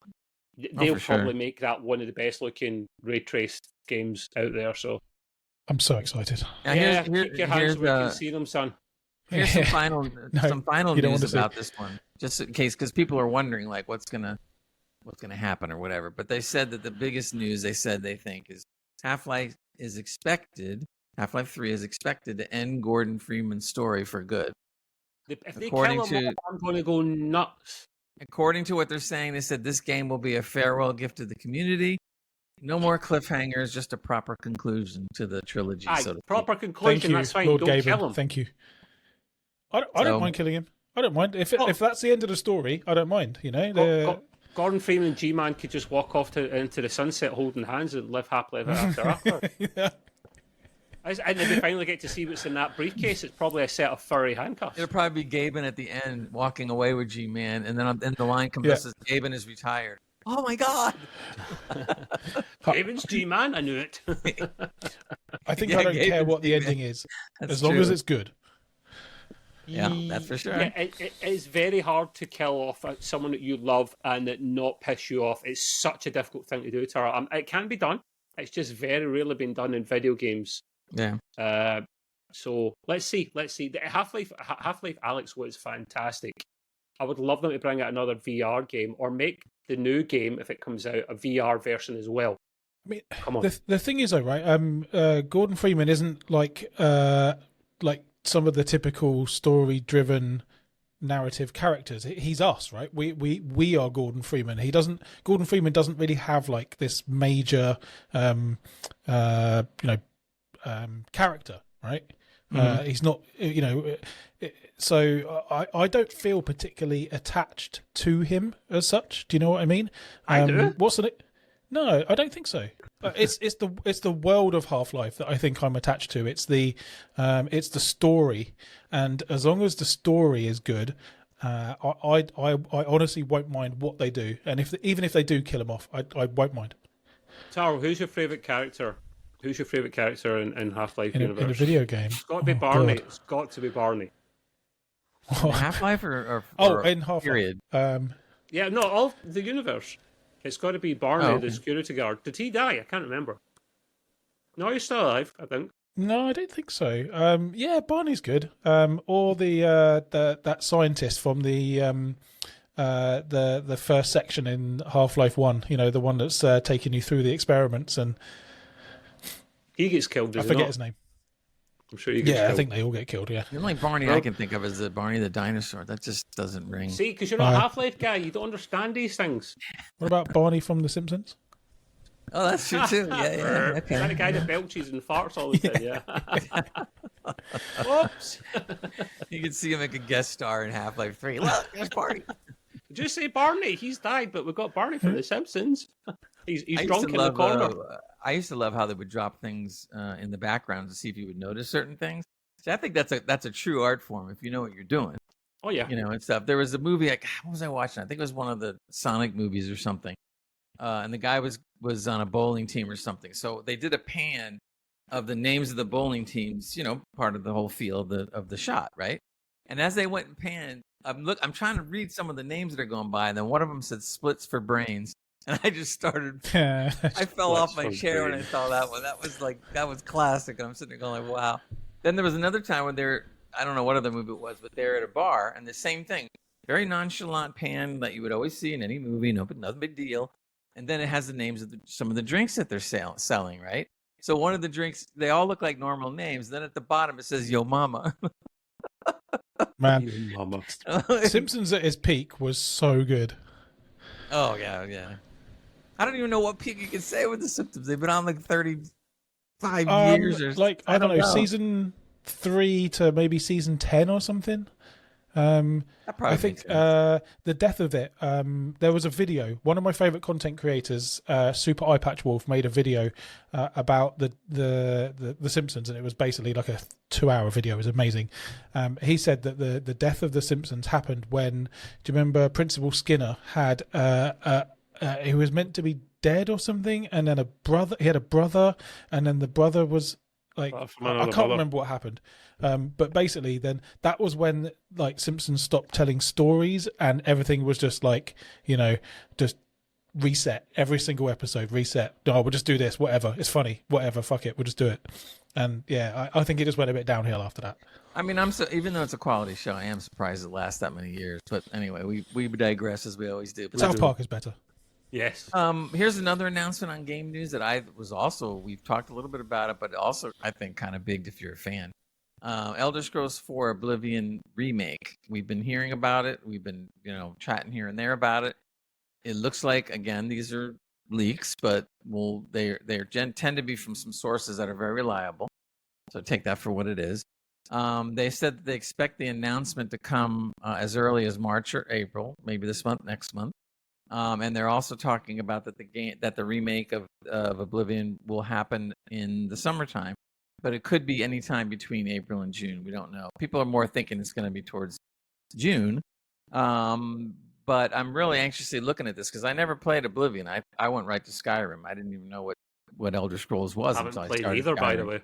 They'll probably make that one of the best looking ray traced games out there. So I'm so excited. Keep your hands where you can see them, son. Here's some final news about this one, just in case, because people are wondering like what's gonna happen or whatever. But they said that the biggest news they think is Half-Life 3 is expected to end Gordon Freeman's story for good. If they kill him, I'm going to go nuts. According to what they're saying, they said this game will be a farewell gift to the community. No more cliffhangers, just a proper conclusion to the trilogy. Proper conclusion. That's fine. Lord Don't Gaben, kill him. Thank you. I don't mind killing him. I don't mind if that's the end of the story. I don't mind. You know, Gordon Freeman and G-Man could just walk off into the sunset holding hands and live happily ever after. Yeah. And if we finally get to see what's in that briefcase, it's probably a set of furry handcuffs. It'll probably be Gaben at the end walking away with G-Man, and then the line comes up says Gaben is retired. Oh my God! Gaben's G-Man, I knew it. I think I don't care what the ending is, as long as it's good. Yeah, that's for sure. Yeah, it is very hard to kill off someone that you love and that not piss you off. It's such a difficult thing to do, Tara. It can be done. It's just very rarely been done in video games. Yeah. So let's see. The Half-Life Alyx was fantastic. I would love them to bring out another VR game or make the new game, if it comes out, a VR version as well. I mean, come on. The thing is, though, right? Gordon Freeman isn't like some of the typical story-driven narrative characters. He's us, right? We are Gordon Freeman. Gordon Freeman doesn't really have like this major, character, right? Mm-hmm. He's not, so I don't feel particularly attached to him as such. Do you know what I mean? I do. What's the? No, I don't think so. It's the world of Half-Life that I think I'm attached to. It's the story, and as long as the story is good, I honestly won't mind what they do. And even if they do kill him off, I won't mind. Taro, who's your favourite character? Who's your favourite character in Half-Life universe? In a video game? It's got to be Barney. God. It's got to be Barney. Half-Life or in Half-Life. Period. Yeah, no, all the universe. It's got to be Barney, the security guard. Did he die? I can't remember. No, he's still alive, I think. No, I don't think so. Yeah, Barney's good. Or that scientist from the first section in Half-Life 1. You know, the one that's taking you through the experiments, and he gets killed. I forget his name. I'm sure he gets killed. I think they all get killed. Yeah. The only Barney I can think of is the Barney the dinosaur. That just doesn't ring. See, because you're not a Half-Life guy, you don't understand these things. What about Barney from The Simpsons? Oh, that's true too. Yeah. Okay. Is that the guy that belches and farts all the time? Yeah. Whoops. You can see him make a guest star in Half-Life 3. Look, there's Barney. Just say Barney. He's died, but we've got Barney from The Simpsons. He's drunk in the corner. I used to love how they would drop things in the background to see if you would notice certain things. So I think that's a true art form if you know what you're doing. Oh yeah, and stuff. There was a movie. What was I watching? I think it was one of the Sonic movies or something. And the guy was on a bowling team or something. So they did a pan of the names of the bowling teams. Part of the whole feel of the shot, right? And as they went and panned, I'm trying to read some of the names that are going by, and then one of them said "Splits for Brains." And I just started. I fell off my chair when I saw that one. That was classic. And I'm sitting there going, like, wow. Then there was another time when I don't know what other movie it was, but they're at a bar and the same thing. Very nonchalant pan that you would always see in any movie, nothing big deal. And then it has the names of some of the drinks that they're selling, right? So one of the drinks, they all look like normal names. Then at the bottom it says Yo Mama. Man, Yo Mama. Simpsons at his peak was so good. Oh yeah. I don't even know what peak you can say with the Simpsons. They've been on like 35 years or like I don't know, season 3 to maybe season 10 or something. I think the death of it. There was a video. One of my favorite content creators, Super Eye Patch Wolf, made a video about the Simpsons, and it was basically like a 2-hour video. It was amazing. He said that the death of the Simpsons happened when. Do you remember Principal Skinner had he was meant to be dead or something, and then he had a brother, and then the brother was like, I can't remember what happened. But basically then that was when like Simpsons stopped telling stories and everything was just like, just reset. Every single episode reset. No, we'll just do this, whatever, it's funny, whatever, fuck it, we'll just do it. And yeah, I think it just went a bit downhill after that. I mean, even though it's a quality show, I am surprised it lasts that many years. But anyway, we digress as we always do. South Park is better. Yes. Here's another announcement on game news that we've talked a little bit about it, but also I think kind of big if you're a fan. Elder Scrolls 4 Oblivion Remake. We've been hearing about it. We've been, chatting here and there about it. It looks like, again, these are leaks, but they tend to be from some sources that are very reliable. So take that for what it is. They said that they expect the announcement to come as early as March or April, maybe this month, next month. And they're also talking about that the remake of Oblivion will happen in the summertime, but it could be any time between April and June. We don't know. People are more thinking it's going to be towards June. But I'm really anxiously looking at this because I never played Oblivion. I went right to Skyrim. I didn't even know what Elder Scrolls was until I started. Haven't played either, Skyrim. by the way.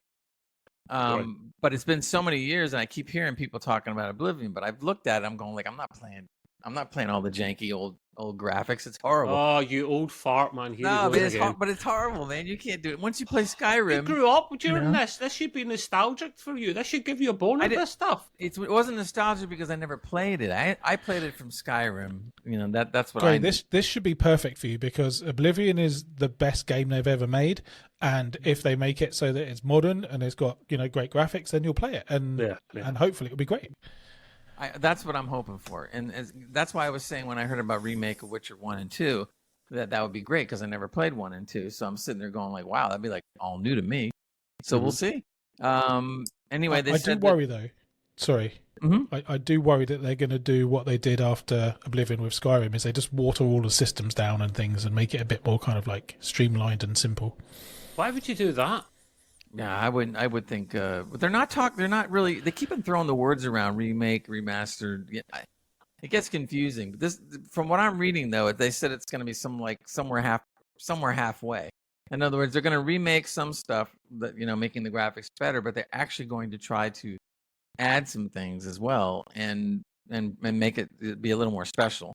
But it's been so many years, and I keep hearing people talking about Oblivion. But I've looked at it. I'm going like, I'm not playing all the janky old graphics. It's horrible. Oh, you old fart, man! But it's horrible, man. You can't do it. Once you play Skyrim, you grew up during this. This should be nostalgic for you. This should give you a bone of this stuff. It wasn't nostalgic because I never played it. I played it from Skyrim. That's what This should be perfect for you because Oblivion is the best game they've ever made, and if they make it so that it's modern and it's got great graphics, then you'll play it, and hopefully it'll be great. That's what I'm hoping for, and that's why I was saying when I heard about remake of Witcher 1 and 2 that would be great because I never played 1 and 2, so I'm sitting there going like, wow, that'd be like all new to me. So we'll see. Anyway, I do worry though. Sorry, I do worry that they're going to do what they did after Oblivion with Skyrim, is they just water all the systems down and things and make it a bit more kind of like streamlined and simple. Why would you do that? Yeah, I would think, but they're not really. They keep on throwing the words around: remake, remastered. It gets confusing. But from what I'm reading, though, they said it's going to be somewhere halfway. In other words, they're going to remake some stuff that making the graphics better, but they're actually going to try to add some things as well and make it be a little more special.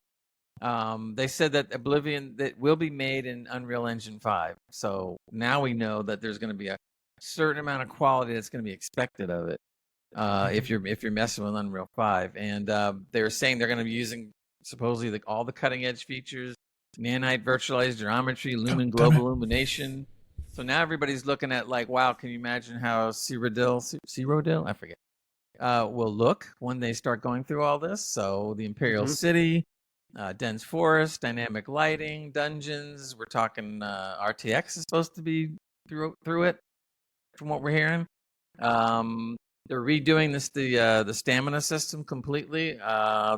They said that Oblivion that will be made in Unreal Engine 5. So now we know that there's going to be a certain amount of quality that's going to be expected of it if you're messing with Unreal 5. And they're saying they're going to be using supposedly all the cutting edge features, nanite virtualized geometry, lumen global illumination. So now everybody's looking at like, wow, can you imagine how Cyrodiil, I forget, will look when they start going through all this? So the Imperial City, dense forest, dynamic lighting, dungeons. We're talking RTX is supposed to be through it. From what we're hearing, they're redoing the stamina system completely.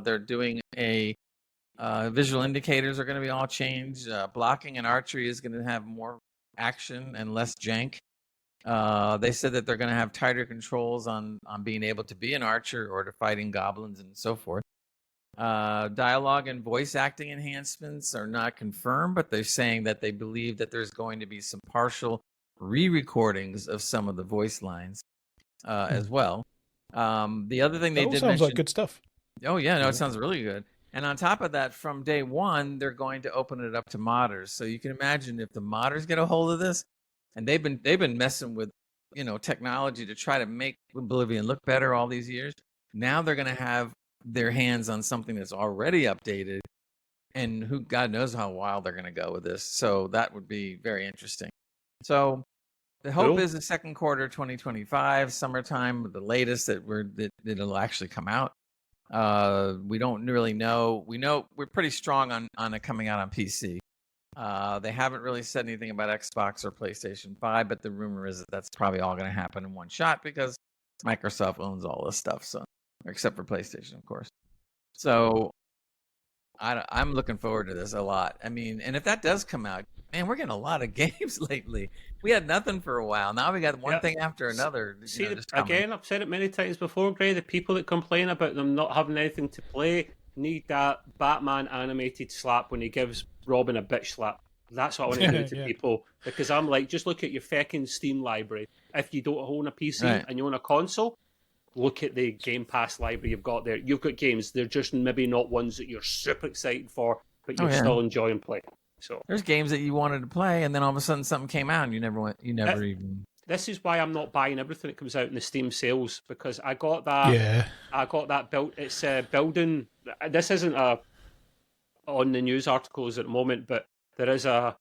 They're doing visual indicators are going to be all changed. Blocking and archery is going to have more action and less jank. They said that they're going to have tighter controls on being able to be an archer or to fighting goblins and so forth. Dialogue and voice acting enhancements are not confirmed, but they're saying that they believe that there's going to be some partial re-recordings of some of the voice lines as well. The other thing they did sounds like good stuff. Oh yeah, no, it sounds really good. And on top of that, from day one, they're going to open it up to modders. So you can imagine if the modders get a hold of this, and they've been messing with technology to try to make Oblivion look better all these years. Now they're going to have their hands on something that's already updated, and who God knows how wild they're going to go with this. So that would be very interesting. So the hope is the second quarter 2025, summertime, the latest that it'll actually come out. We don't really know. We know we're pretty strong on it coming out on PC. They haven't really said anything about Xbox or PlayStation 5, but the rumor is that that's probably all going to happen in one shot because Microsoft owns all this stuff, so except for PlayStation, of course. So I'm looking forward to this a lot. I mean, and if that does come out, man, we're getting a lot of games lately. We had nothing for a while. Now we got one thing after another. See, again, I've said it many times before, Gray, the people that complain about them not having anything to play need that Batman animated slap when he gives Robin a bitch slap. That's what I want to do to Yeah. people, because I'm like, just look at your fucking Steam library. If you don't own a PC Right. and you own a console, look at the Game Pass library you've got there. You've got games. They're just maybe not ones that you're super excited for, but you're still enjoying playing. So there's games that you wanted to play, and then all of a sudden something came out, and you never even. This is why I'm not buying everything that comes out in the Steam sales, because I got that. Yeah. I got that built. It's building. This isn't on the news articles at the moment, but there is a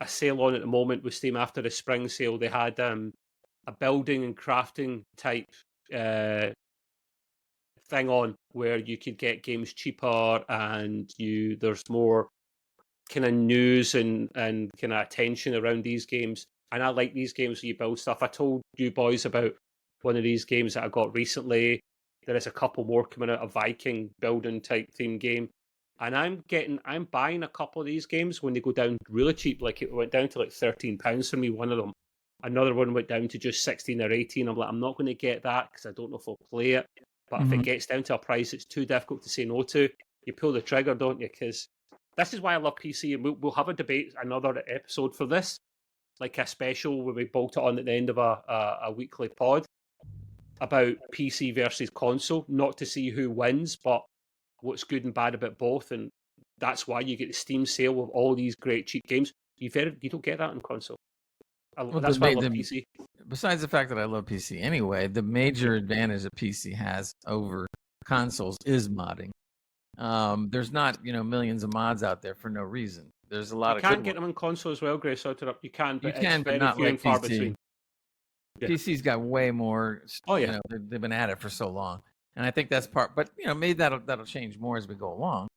sale on at the moment with Steam after the spring sale. They had a building and crafting type thing on where you could get games cheaper, and there's more kind of news and kind of attention around these games. And I like these games where you build stuff. I told you boys about one of these games that I got recently. There is a couple more coming out, a Viking building type theme game. And I'm buying a couple of these games when they go down really cheap. Like it went down to like £13 for me, one of them. Another one went down to just 16 or 18. I'm like, I'm not going to get that because I don't know if I'll play it. But if it gets down to a price it's too difficult to say no to, you pull the trigger, don't you? Because this is why I love PC. And we'll have a debate, another episode for this, like a special where we bolt it on at the end of a weekly pod about PC versus console, not to see who wins, but what's good and bad about both. And that's why you get the Steam sale of all these great cheap games. You don't get that on console. That's why I love PC. Besides the fact that I love PC anyway, the major advantage that PC has over consoles is modding. There's not millions of mods out there for no reason. There's a lot of. You can get them on console as well, Grace. You can, but it's very not few and far PC. between. Yeah. PC's got way more. Oh yeah, they've been at it for so long, and I think that's part. But maybe that'll change more as we go along.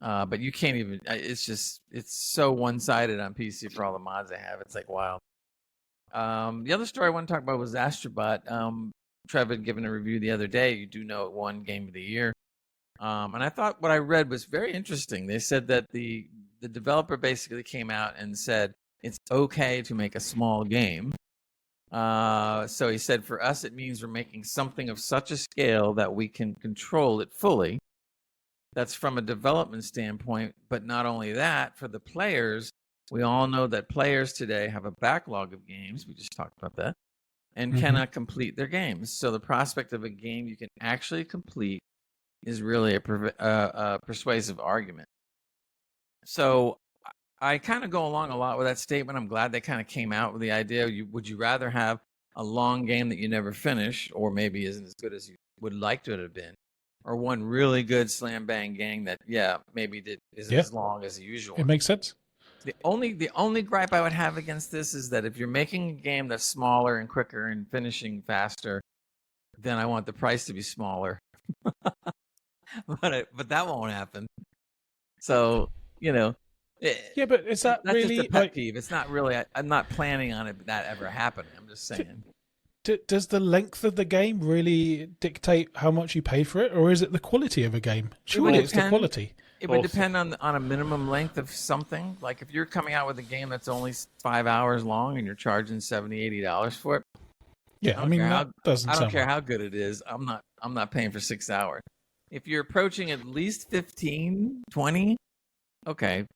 But you can't even. It's so one-sided on PC for all the mods they have. It's like wild. The other story I want to talk about was Astrobot. Trev had given a review the other day. You do know it won Game of the Year. And I thought what I read was very interesting. They said that the developer basically came out and said it's okay to make a small game. So he said, for us, it means we're making something of such a scale that we can control it fully. That's from a development standpoint. But not only that, for the players, we all know that players today have a backlog of games. We just talked about that. And cannot complete their games. So the prospect of a game you can actually complete is really a persuasive argument. So I kind of go along a lot with that statement. I'm glad they kind of came out with the idea. Would you rather have a long game that you never finish, or maybe isn't as good as you would like to have been, or one really good slam bang gang that maybe isn't as long as the usual? It makes sense. The only gripe I would have against this is that if you're making a game that's smaller and quicker and finishing faster, then I want the price to be smaller. But that won't happen. So yeah, but is that's really just a pet peeve? It's not really. I'm not planning on that ever happening. I'm just saying. Does the length of the game really dictate how much you pay for it, or is it the quality of a game? Surely it's the quality. It would depend on a minimum length of something. Like if you're coming out with a game that's only 5 hours long and you're charging $70-$80 for it. Yeah, I mean that doesn't. I don't care how good it is. I'm not paying for 6 hours. If you're approaching at least 15, 20, okay,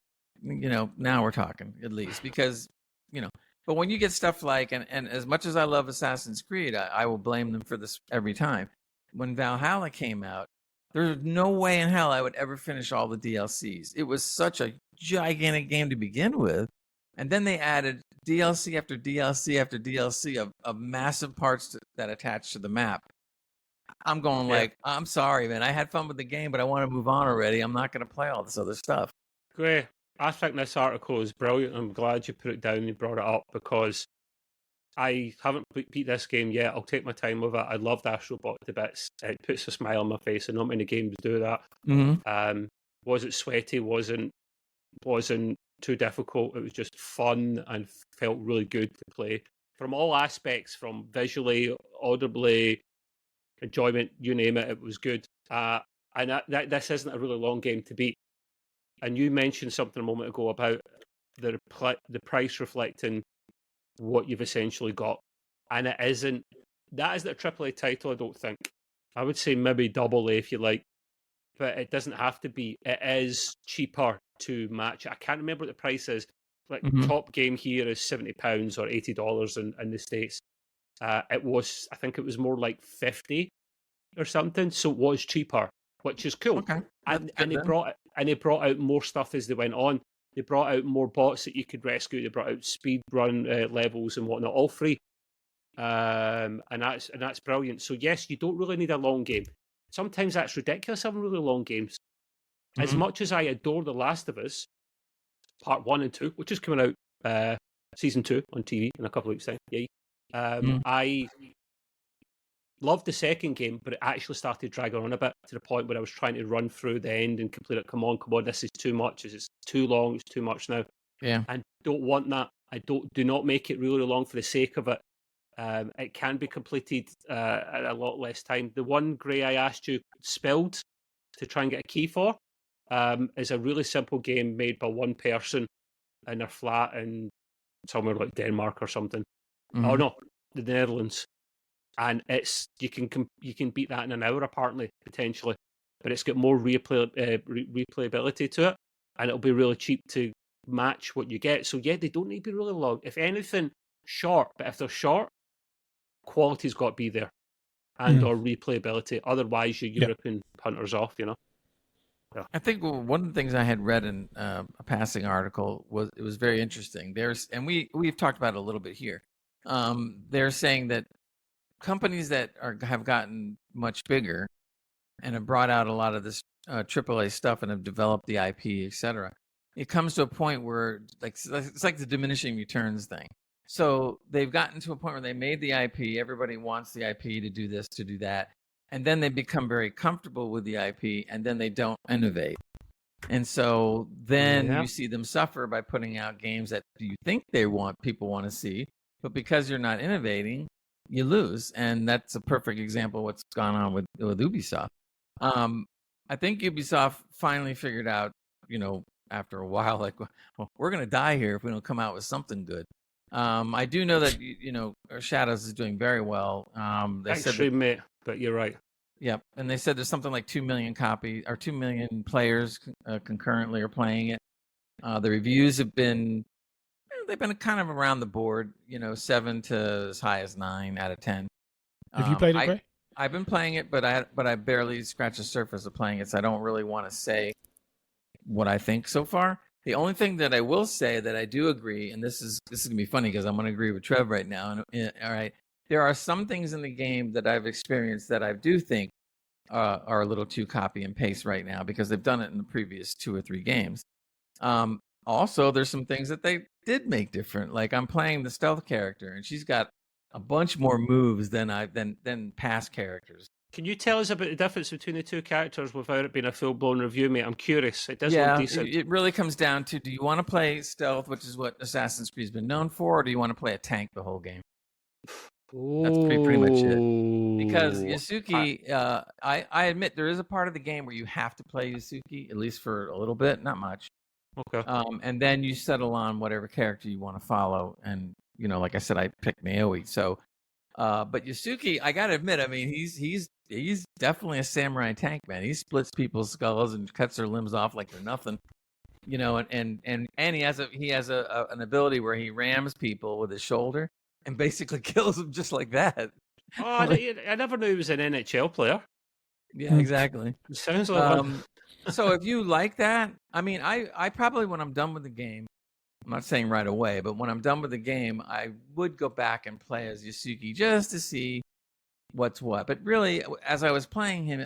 now we're talking at least, because but when you get stuff like, and as much as I love Assassin's Creed, I will blame them for this every time. When Valhalla came out, there's no way in hell I would ever finish all the DLCs. It was such a gigantic game to begin with. And then they added DLC after DLC after DLC of massive parts that attach to the map. I'm going I'm sorry, man. I had fun with the game, but I want to move on already. I'm not going to play all this other stuff. Great. I think this article is brilliant. I'm glad you put it down and you brought it up, because I haven't beat this game yet. I'll take my time with it. I loved Astrobot to bits. It puts a smile on my face, and not many games do that. Wasn't sweaty, wasn't too difficult. It was just fun and felt really good to play from all aspects, from visually, audibly, enjoyment, you name it. It was good. And this isn't a really long game to beat. And you mentioned something a moment ago about the price reflecting what you've essentially got, and that isn't a AAA title. I don't think. I would say maybe AA if you like, but it doesn't have to be. It is cheaper to match it. I can't remember what the price is. Like Mhm. top game here is £70 or $80 in the States. It was, I think it was more like 50 or something, so it was cheaper, which is cool. Okay. And That's good they then. brought out more stuff as they went on. They brought out more bots that you could rescue. They brought out speed run levels and whatnot, all free. And that's brilliant. So yes, you don't really need a long game. Sometimes that's ridiculous having really long games. As Mhm. much as I adore The Last of Us, Part 1 and 2, which is coming out season 2 on TV in a couple of weeks' time. Yay. Mhm. I loved the second game, but it actually started dragging on a bit to the point where I was trying to run through the end and complete it. Come on, this is too much. It's too long. It's too much now. Yeah. I don't want that. Do not make it really long for the sake of it. It can be completed at a lot less time. The one Gray I asked you spilled to try and get a key for is a really simple game made by one person in their flat in somewhere like Denmark or something. Oh Mhm. no, the Netherlands. And it's you can beat that in an hour apparently, potentially, but it's got more replayability to it, and it'll be really cheap to match what you get. So yeah, they don't need to be really long. If anything, short. But if they're short, quality's got to be there, and or replayability. Otherwise, you're ripping punters off. You know. Yeah. I think one of the things I had read in a passing article was it was very interesting. We've talked about it a little bit here. They're saying that companies that have gotten much bigger and have brought out a lot of this AAA stuff and have developed the IP, etc. It comes to a point where it's like the diminishing returns thing. So they've gotten to a point where they made the IP. Everybody wants the IP to do this, to do that, and then they become very comfortable with the IP, and then they don't innovate. And so then you see them suffer by putting out games that you think people want to see, but because you're not innovating, you lose. And that's a perfect example of what's gone on with Ubisoft. I think Ubisoft finally figured out, after a while, like, well, we're going to die here if we don't come out with something good. I do know that, Shadows is doing very well. They said mate, but you're right. Yep, and they said there's something like 2 million copies or 2 million players concurrently are playing it. The reviews have been they've been kind of around the board, 7 to as high as 9 out of 10. Have you played it, Gray? I've been playing it, but I barely scratched the surface of playing it, so I don't really want to say what I think so far. The only thing that I will say that I do agree, and this is gonna be funny because I'm gonna agree with Trev right now. And all right, there are some things in the game that I've experienced that I do think are a little too copy and paste right now because they've done it in the previous 2 or 3 games. Also, there's some things that they did make different. Like I'm playing the stealth character, and she's got a bunch more moves than past characters. Can you tell us about the difference between the two characters without it being a full-blown review, mate? I'm curious. It does look decent. It really comes down to, do you want to play stealth, which is what Assassin's Creed's been known for, or do you want to play a tank the whole game? That's pretty much it. Because Yasuki, I admit there is a part of the game where you have to play Yasuki, at least for a little bit, not much. Okay. And then you settle on whatever character you want to follow. And, like I said, I picked Naomi. So, but Yasuki, I got to admit, I mean, he's definitely a samurai tank, man. He splits people's skulls and cuts their limbs off like they're nothing. And he has an ability where he rams people with his shoulder and basically kills them just like that. Oh, I never knew he was an NHL player. Yeah, exactly. It sounds like one. So if you like that, I mean, I probably, when I'm done with the game, I'm not saying right away, but when I'm done with the game, I would go back and play as Yasuki just to see what's what. But really, as I was playing him,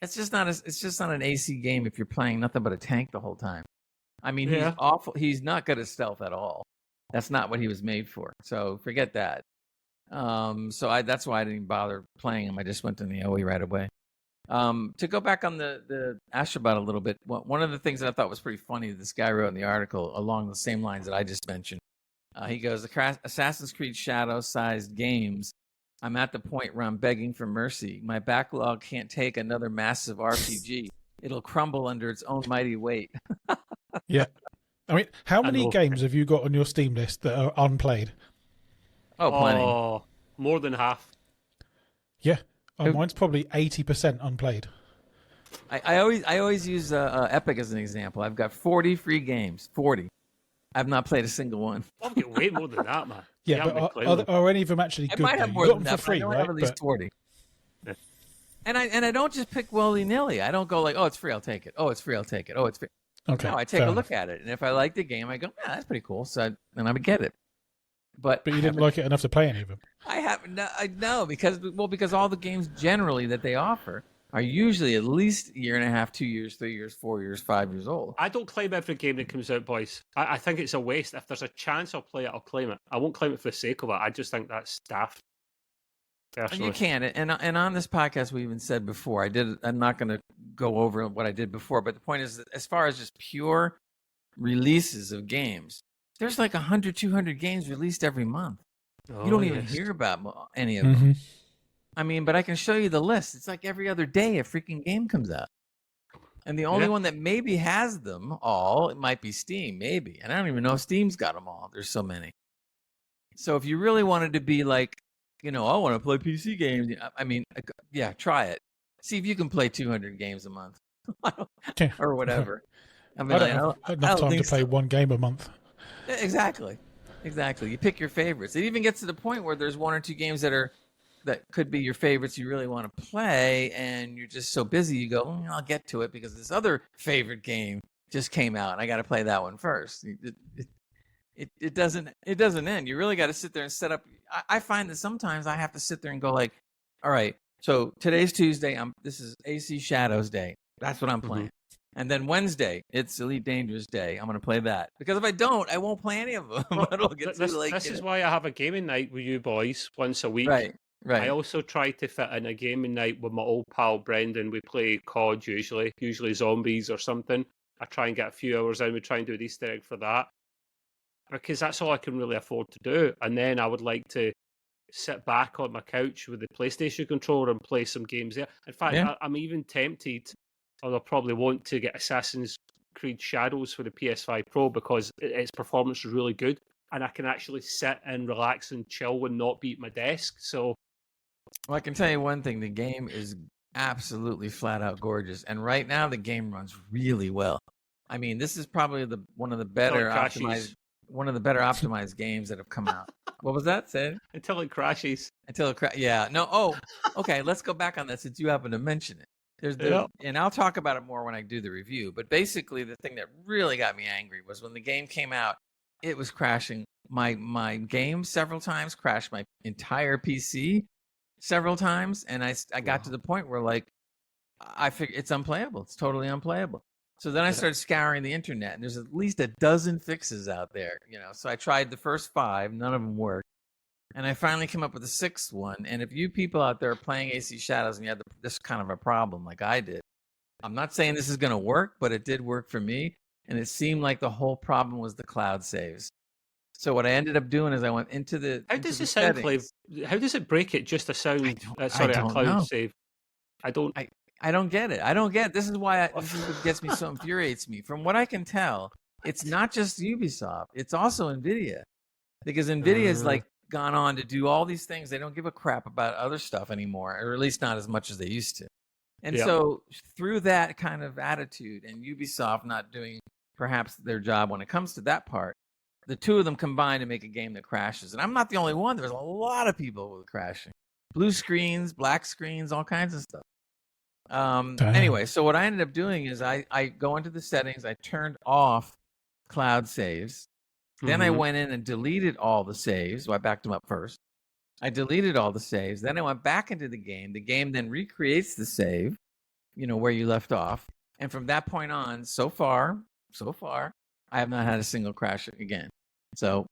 it's just not an AC game if you're playing nothing but a tank the whole time. I mean, he's awful. He's not good at stealth at all. That's not what he was made for. So forget that. So that's why I didn't bother playing him. I just went to Naomi right away. To go back on the Astrobot a little bit, one of the things that I thought was pretty funny, this guy wrote in the article along the same lines that I just mentioned. He goes, Assassin's Creed Shadow-sized games, I'm at the point where I'm begging for mercy. My backlog can't take another massive RPG. It'll crumble under its own mighty weight. Yeah. I mean, how many games have you got on your Steam list that are unplayed? Oh, plenty. Oh, more than half. Yeah. Oh, mine's probably 80% unplayed. I always use Epic as an example. I've got 40 free games. 40. I've not played a single one. I've got way more than that, man. Yeah, but are any of them actually I good? might have though? more You got than them that, for free, but I know I right? have at least 40. Yeah. And I don't just pick willy-nilly. I don't go like, oh, it's free, I'll take it. Oh, it's free, I'll take it. Oh, it's free. Okay. No, I take fair a look enough. at it, and if I like the game, I go, yeah, that's pretty cool. So then I would get it. But you didn't like it enough to play any of them. I haven't. No, because all the games generally that they offer are usually at least a year and a half, 2 years, 3 years, 4 years, 5 years old. I don't claim every game that comes out, boys. I think it's a waste. If there's a chance I'll play it, I'll claim it. I won't claim it for the sake of it. I just think that's daft. And you can, and on this podcast we even said before. I'm not going to go over what I did before, but the point is, that as far as just pure releases of games, there's like 100, 200 games released every month. You don't even hear about any of them. I mean, but I can show you the list. It's like every other day a freaking game comes out. And the only one that maybe has them all, it might be Steam, maybe. And I don't even know if Steam's got them all. There's so many. So if you really wanted to be like, I want to play PC games, I mean, yeah, try it. See if you can play 200 games a month or whatever. I mean, I don't have enough time to play one game a month. Exactly. You pick your favorites. It even gets to the point where there's one or two games that could be your favorites you really want to play, and you're just so busy you go, I'll get to it because this other favorite game just came out and I got to play that one first. It doesn't end. You really got to sit there and set up. I find that sometimes I have to sit there and go like, all right, so today's Tuesday. This is AC Shadows Day. That's what I'm playing. And then Wednesday, it's Elite Dangerous Day. I'm going to play that. Because if I don't, I won't play any of them. Well, this is why I have a gaming night with you boys once a week. Right. I also try to fit in a gaming night with my old pal Brendan. We play COD usually zombies or something. I try and get a few hours in. We try and do an Easter egg for that. Because that's all I can really afford to do. And then I would like to sit back on my couch with the PlayStation controller and play some games there. In fact, I'm even tempted, although I probably won't, to get Assassin's Creed Shadows for the PS5 Pro because its performance is really good. And I can actually sit and relax and chill and not be at my desk. So, well, I can tell you one thing. The game is absolutely flat out gorgeous. And right now, the game runs really well. I mean, this is probably one of the better optimized games that have come out. What was that, Sid? Until it crashes. Yeah. No. Oh, okay. Let's go back on that since you happen to mention it. And I'll talk about it more when I do the review. But basically, the thing that really got me angry was when the game came out, it was crashing my game several times, crashed my entire PC several times. And I got to the point where, like, I figured it's unplayable. It's totally unplayable. So then I started scouring the internet, and there's at least a dozen fixes out there, So I tried the first 5, none of them worked, and I finally came up with the 6th one. And if you people out there are playing AC Shadows and you have this kind of a problem like I did, I'm not saying this is going to work, but it did work for me, and it seemed like the whole problem was the cloud saves. So what I ended up doing is I went into the How does it sound, Clive? How does it break it just a sound? A cloud save. I don't get it. This is why this is what gets me so infuriates me. From what I can tell, it's not just Ubisoft. It's also NVIDIA. Because NVIDIA has gone on to do all these things. They don't give a crap about other stuff anymore, or at least not as much as they used to. And so through that kind of attitude and Ubisoft not doing perhaps their job when it comes to that part, the two of them combine to make a game that crashes. And I'm not the only one. There's a lot of people with crashing. Blue screens, black screens, all kinds of stuff. Anyway, so what I ended up doing is I go into the settings, I turned off cloud saves. Then I went in and deleted all the saves. So I backed them up first. I deleted all the saves. Then I went back into the game. The game then recreates the save, where you left off. And from that point on, so far, I have not had a single crash again. So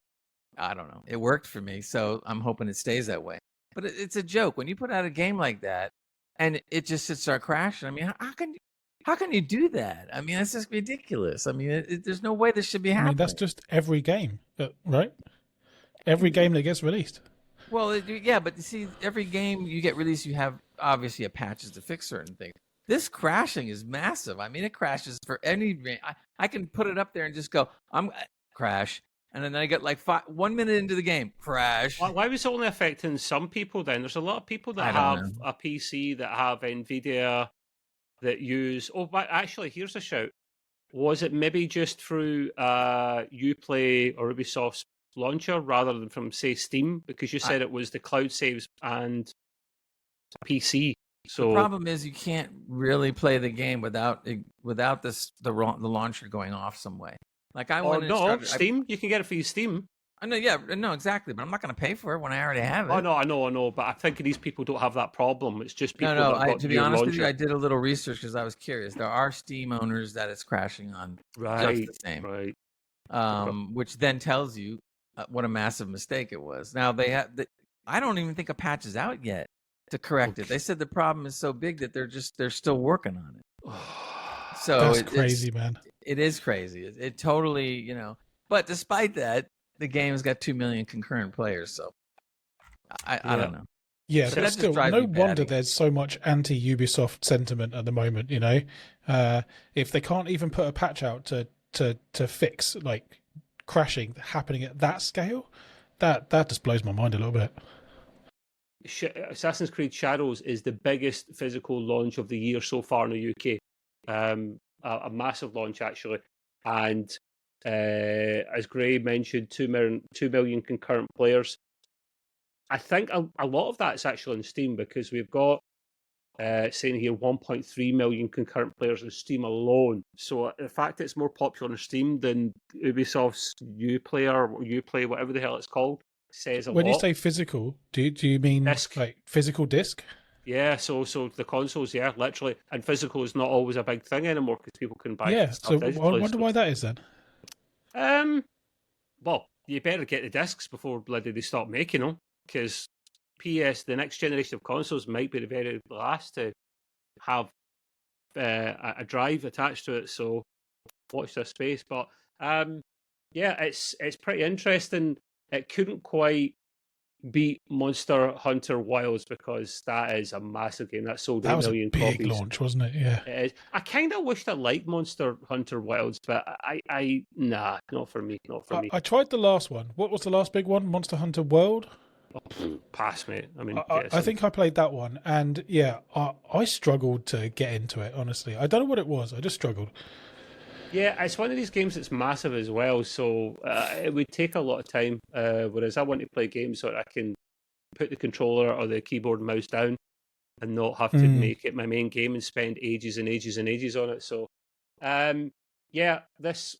I don't know. It worked for me. So I'm hoping it stays that way. But it's a joke. When you put out a game like that, and it just sits there crashing. I mean, how can you do that? I mean, it's just ridiculous. I mean, there's no way this should be happening. I mean, that's just every game, right? Every game that gets released. Well, yeah, but you see, every game you get released, you have obviously a patches to fix certain things. This crashing is massive. I mean, it crashes for any. I can put it up there and just go, crash. And then I get like 1 minute into the game, crash. Why was it only affecting some people then? There's a lot of people that have a PC that have NVIDIA that use. Oh, but actually, here's a shout. Was it maybe just through Uplay or Ubisoft's launcher rather than from, say, Steam? Because you said it was the cloud saves and PC. So the problem is you can't really play the game without the launcher going off some way. Like I went Steam. You can get it for your Steam. I know, yeah, no, exactly. But I'm not going to pay for it when I already have it. Oh no, I know. But I think these people don't have that problem. It's just people. To be honest with you, I did a little research because I was curious. There are Steam owners that it's crashing on just the same, right? Which then tells you what a massive mistake it was. Now I don't even think a patch is out yet to correct it. They said the problem is so big that they're still working on it. So that's crazy, man. It is crazy. It totally, But despite that, the game's got 2 million concurrent players. So I don't know. Yeah, but still, no wonder there's so much anti-Ubisoft sentiment at the moment. If they can't even put a patch out to fix like crashing happening at that scale, that just blows my mind a little bit. Assassin's Creed Shadows is the biggest physical launch of the year so far in the UK. A massive launch actually, and as Gray mentioned, 2 million concurrent players. I think a lot of that's actually on Steam because we've got saying here 1.3 million concurrent players on Steam alone. So the fact that it's more popular on Steam than Ubisoft's Uplay, whatever the hell it's called, says a lot. When you say physical, do you mean disc? Like physical disc? Yeah, so the consoles, yeah, literally, and physical is not always a big thing anymore because people can buy. Yeah, stuff so I wonder why that is then. Well, you better get the discs before bloody they stop making them, because the next generation of consoles might be the very last to have a drive attached to it. So watch this space. But yeah, it's pretty interesting. It couldn't quite beat Monster Hunter Wilds because that is a massive game that sold 8 million copies. That was a big launch, wasn't it? Yeah. It is. I kind of wished I liked Monster Hunter Wilds, but nah, not for me. I tried the last one. What was the last big one? Monster Hunter World? Oh, pass, mate. I mean, I think I played that one, and yeah, I struggled to get into it. Honestly, I don't know what it was. I just struggled. Yeah, it's one of these games that's massive as well, so it would take a lot of time. Whereas I want to play games so I can put the controller or the keyboard and mouse down and not have to make it my main game and spend ages and ages and ages on it. So, yeah, this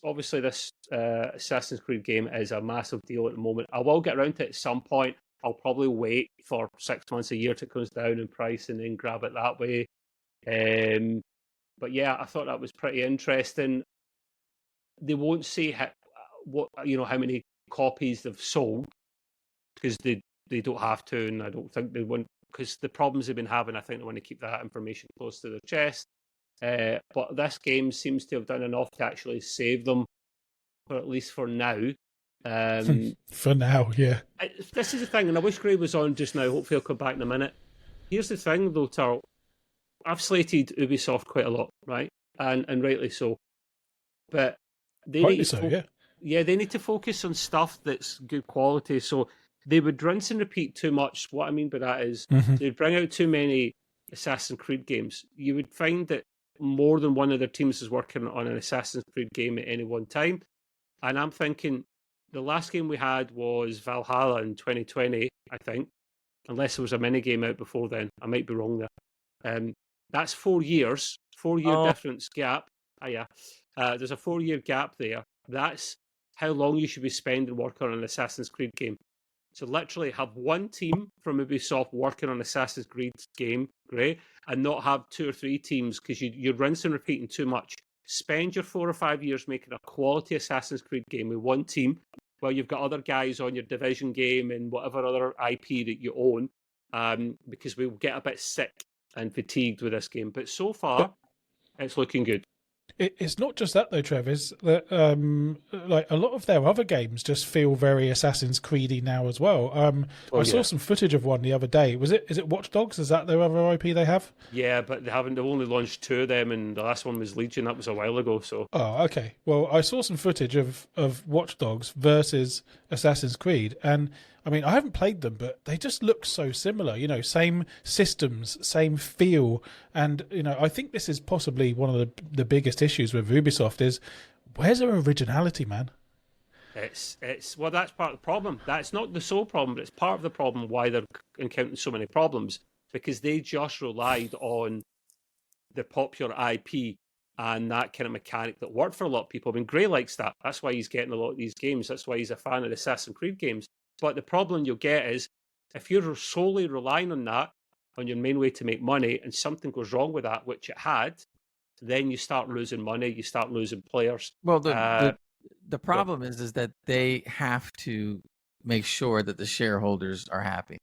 Assassin's Creed game is a massive deal at the moment. I will get around to it at some point. I'll probably wait for 6 months, a year till it comes down in price and then grab it that way. But yeah, I thought that was pretty interesting. They won't say how many copies they've sold because they don't have to, and I don't think they want, because the problems they've been having, I think they want to keep that information close to their chest. But this game seems to have done enough to actually save them, or at least for now. For now, yeah. This is the thing, and I wish Gray was on just now. Hopefully, he'll come back in a minute. Here's the thing, though, Turl. I've slated Ubisoft quite a lot, right, and rightly so. But they they need to focus on stuff that's good quality. So they would rinse and repeat too much. What I mean by that is they'd bring out too many Assassin's Creed games. You would find that more than one of their teams is working on an Assassin's Creed game at any one time. And I'm thinking the last game we had was Valhalla in 2020, I think, unless there was a mini game out before then. I might be wrong there. That's 4 years, 4 year difference gap. There's a 4 year gap there. That's how long you should be spending working on an Assassin's Creed game. So literally have one team from Ubisoft working on Assassin's Creed game, great, and not have 2 or 3 teams because you're rinsing and repeating too much. Spend your 4 or 5 years making a quality Assassin's Creed game with one team while you've got other guys on your Division game and whatever other IP that you own, because we'll get a bit sick and fatigued with this game. But so far, it's looking good. It's not just that though, Trev. Is that like a lot of their other games just feel very Assassin's Creedy now as well. I saw some footage of one the other day. Is it Watch Dogs? Is that their other IP they have? Yeah, but they've only launched 2 of them, and the last one was Legion. That was a while ago. So okay. Well, I saw some footage of Watch Dogs versus Assassin's Creed, and I mean, I haven't played them, but they just look so similar. You know, same systems, same feel, and you know, I think this is possibly one of the biggest issues with Ubisoft is where's their originality, man? It's well, that's part of the problem. That's not the sole problem, but it's part of the problem why they're encountering so many problems, because they just relied on the popular IP and that kind of mechanic that worked for a lot of people. I mean, Gray likes that. That's why he's getting a lot of these games. That's why he's a fan of the Assassin's Creed games. But the problem you'll get is if you're solely relying on that on your main way to make money and something goes wrong with that, which it had, then you start losing money, you start losing players. Well, the problem is that they have to make sure that the shareholders are happy.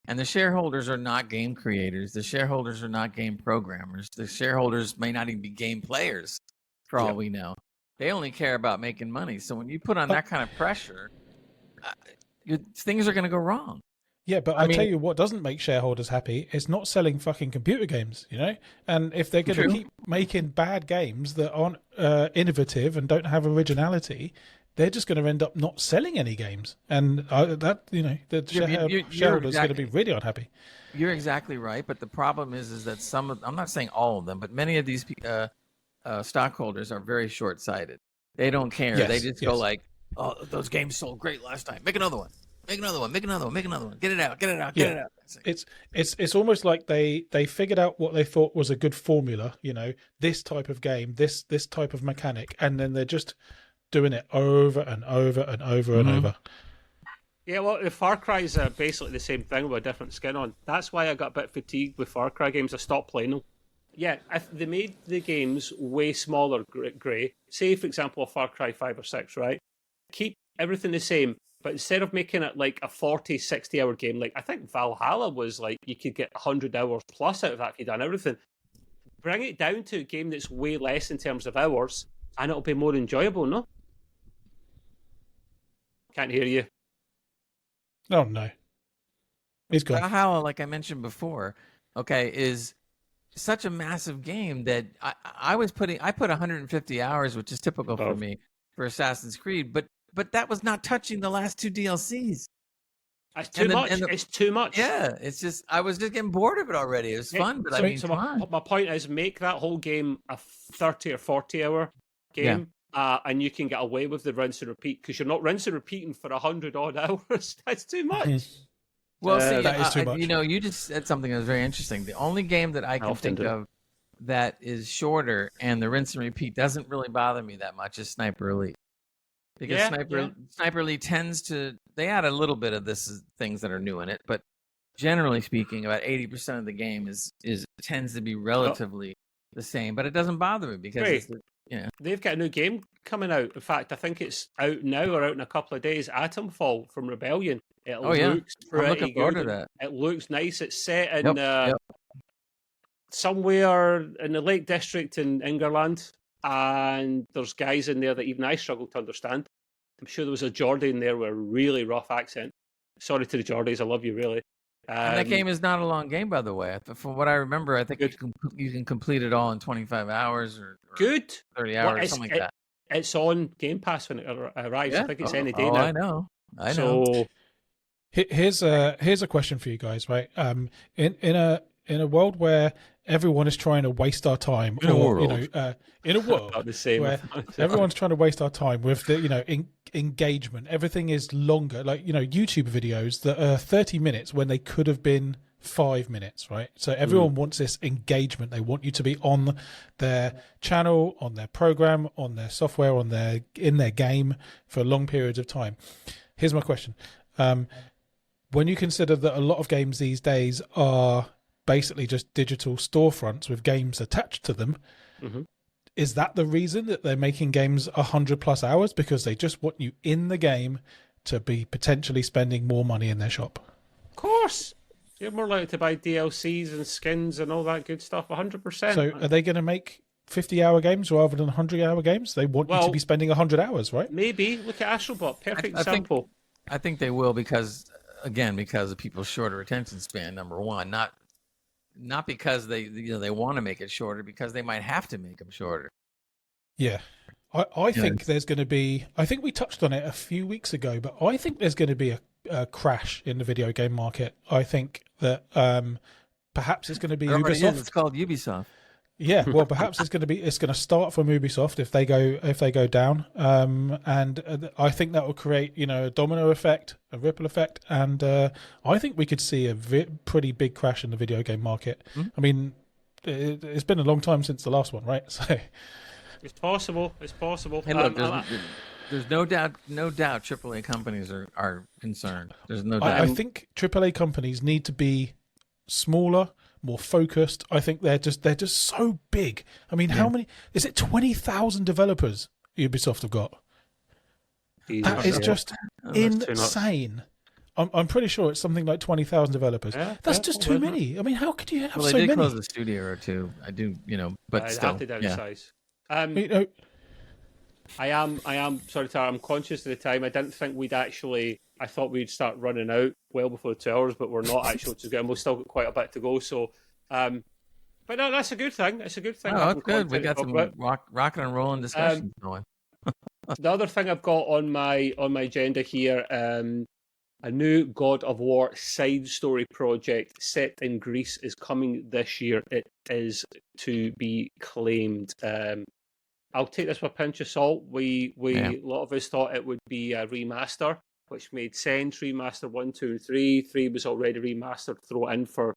And the shareholders are not game creators. The shareholders are not game programmers. The shareholders may not even be game players, for all we know. They only care about making money. So when you put on that kind of pressure, things are going to go wrong. Yeah, but I tell you what doesn't make shareholders happy is not selling fucking computer games, you know? And if they're going to keep making bad games that aren't innovative and don't have originality, they're just going to end up not selling any games. And that, you know, the shareholders are going to be really unhappy. You're exactly right. But the problem is that I'm not saying all of them, but many of these stockholders are very short-sighted. They don't care. They just go like, oh, those games sold great last time. Make another one. Make another one. Make another one. Make another one. Get it out. Get it out. Get it out. It's almost like they figured out what they thought was a good formula. You know, this type of game, this type of mechanic, and then they're just doing it over and over and over and over. Yeah, well, the Far Cry is basically the same thing with a different skin on. That's why I got a bit fatigued with Far Cry games. I stopped playing them. Yeah, if they made the games way smaller, Grey. Say, for example, a Far Cry 5 or 6, right? Keep everything the same, but instead of making it like a 40, 60-hour game, like I think Valhalla was like, you could get 100 hours plus out of that if you'd done everything. Bring it down to a game that's way less in terms of hours, and it'll be more enjoyable, no? Can't hear you. Oh, no. He's gone. Valhalla, like I mentioned before, is such a massive game that I put 150 hours, which is typical for me for Assassin's Creed, but that was not touching the last 2 DLCs. It's too much. It's too much. Yeah, it's just I was just getting bored of it already. It was fun, but my point is, make that whole game a 30 or 40-hour game. And you can get away with the rinse and repeat because you're not rinse and repeating for 100-odd hours. That's too much. Well, see, that is too much. You know, you just said something that was very interesting. The only game that I can think of that is shorter and the rinse and repeat doesn't really bother me that much is Sniper Elite. Because Sniper Elite tends to, they add a little bit of things that are new in it, but generally speaking, about 80% of the game tends to be relatively the same. But it doesn't bother me because they've got a new game coming out. In fact, I think it's out now or out in a couple of days. Atomfall from Rebellion. It looks pretty I'm looking forward to that. It looks nice. It's set in somewhere in the Lake District in England, and there's guys in there that even I struggle to understand. I'm sure there was a Geordie in there with a really rough accent. Sorry to the Geordies, I love you, really. And that game is not a long game, by the way. From what I remember, I think you can complete it all in 25 hours or 30 hours, something like that. It's on Game Pass when it arrives. I think it's any day now. I know. So here's a question for you guys, right? In a world where everyone is trying to waste our time, in a world where everyone's trying to waste our time with the engagement, everything is longer. Like YouTube videos that are 30 minutes when they could have been 5 minutes, right? So everyone wants this engagement. They want you to be on their channel, on their program, on their software, in their game for long periods of time. Here's my question. When you consider that a lot of games these days are basically just digital storefronts with games attached to them, is that the reason that they're making games 100+ hours? Because they just want you in the game to be potentially spending more money in their shop? Of course. You're more likely to buy DLCs and skins and all that good stuff, 100%. So are they going to make 50-hour games rather than 100-hour games? They want you to be spending 100 hours, right? Maybe. Look at Astrobot. Perfect example. I think they will because of people's shorter attention span, number one. Not because they want to make it shorter, because they might have to make them shorter. Yeah. I think there's going to be, I think we touched on it a few weeks ago, but I think there's going to be crash in the video game market. I think that perhaps it's going to be It already is. Ubisoft. It's called Ubisoft. Yeah, well, perhaps it's going to start from Ubisoft if they go down, and I think that will create a domino effect, a ripple effect, and I think we could see a pretty big crash in the video game market. Mm-hmm. I mean, it's been a long time since the last one, right? So it's possible. It's possible. Hey, look, there's no doubt AAA companies are concerned. There's no doubt. I think AAA companies need to be smaller, more focused. I think they're just so big. I mean, how many? Is it 20,000 developers Ubisoft have got? That is just insane. I'm pretty sure it's something like 20,000 developers. That's just too many. I mean, how could you have so many? They did close a studio or two. I do, but still, have to downsize. I am sorry, Tara. I'm conscious of the time. I didn't think I thought we'd start running out well before 2 hours, but we're not actually, which is good. And we've still got quite a bit to go. So, but no, that's a good thing. It's a good thing. Oh, that's good. We got some rocking and rolling discussions going. The other thing I've got on my agenda here, a new God of War side story project set in Greece is coming this year. It is to be claimed. I'll take this with a pinch of salt. A lot of us thought it would be a remaster, which made sense. Remaster 1, 2, and 3. 3 was already remastered. Throw it in for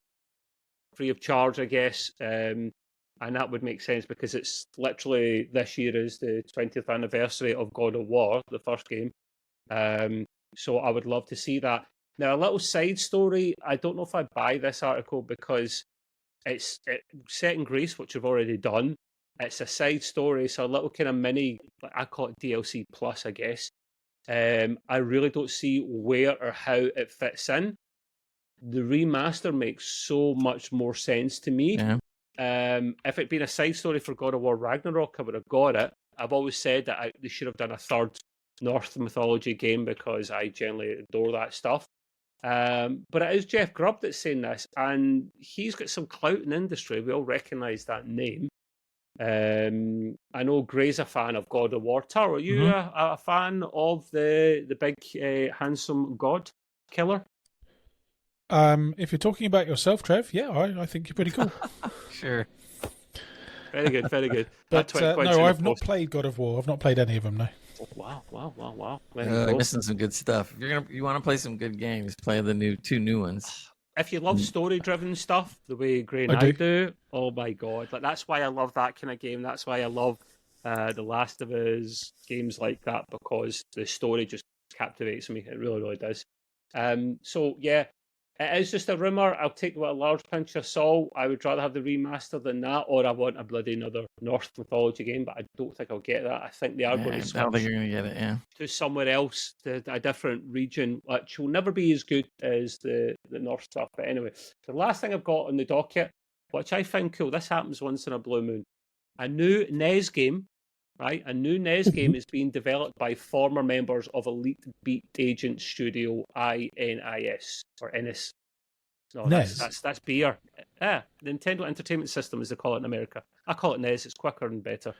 free of charge, I guess. And that would make sense because it's literally this year is the 20th anniversary of God of War, the first game. So I would love to see that. Now, a little side story. I don't know if I buy this article because it's set in Greece, which we've already done. It's a side story, so a little kind of mini, I call it DLC plus, I guess. I really don't see where or how it fits in. The remaster makes so much more sense to me. Yeah. If it'd been a side story for God of War Ragnarok, I would have got it. I've always said that they should have done a third Norse mythology game because I generally adore that stuff. But it is Jeff Grubb that's saying this, and he's got some clout in the industry. We all recognise that name. I know Gray's a fan of God of War. Taro, are you a fan of the big handsome god killer? If you're talking about yourself, Trev, yeah, I think you're pretty cool. Sure. Very good, very good. But no, I've not played God of War. I've not played any of them, no. Oh, wow. You're missing some good stuff. If you want to play some good games, play the two new ones. If you love story-driven stuff, the way Gray and I do, oh my god, that's why I love that kind of game. That's why I love The Last of Us, games like that, because the story just captivates me. It really, really does. So yeah, it is just a rumour. I'll take it with a large pinch of salt. I would rather have the remaster than that, or I want a bloody another Norse mythology game, but I don't think I'll get that. I think they are going to switch. I don't think you're going to get it, yeah. To somewhere else, to a different region, which will never be as good as the Norse stuff. But anyway, the last thing I've got on the docket, which I find cool, this happens once in a blue moon. A new NES game, right? A new NES game is being developed by former members of Elite Beat Agent Studio INIS or NIS. No, NES. that's beer. Yeah, Nintendo Entertainment System, as they call it in America. I call it NES. It's quicker and better.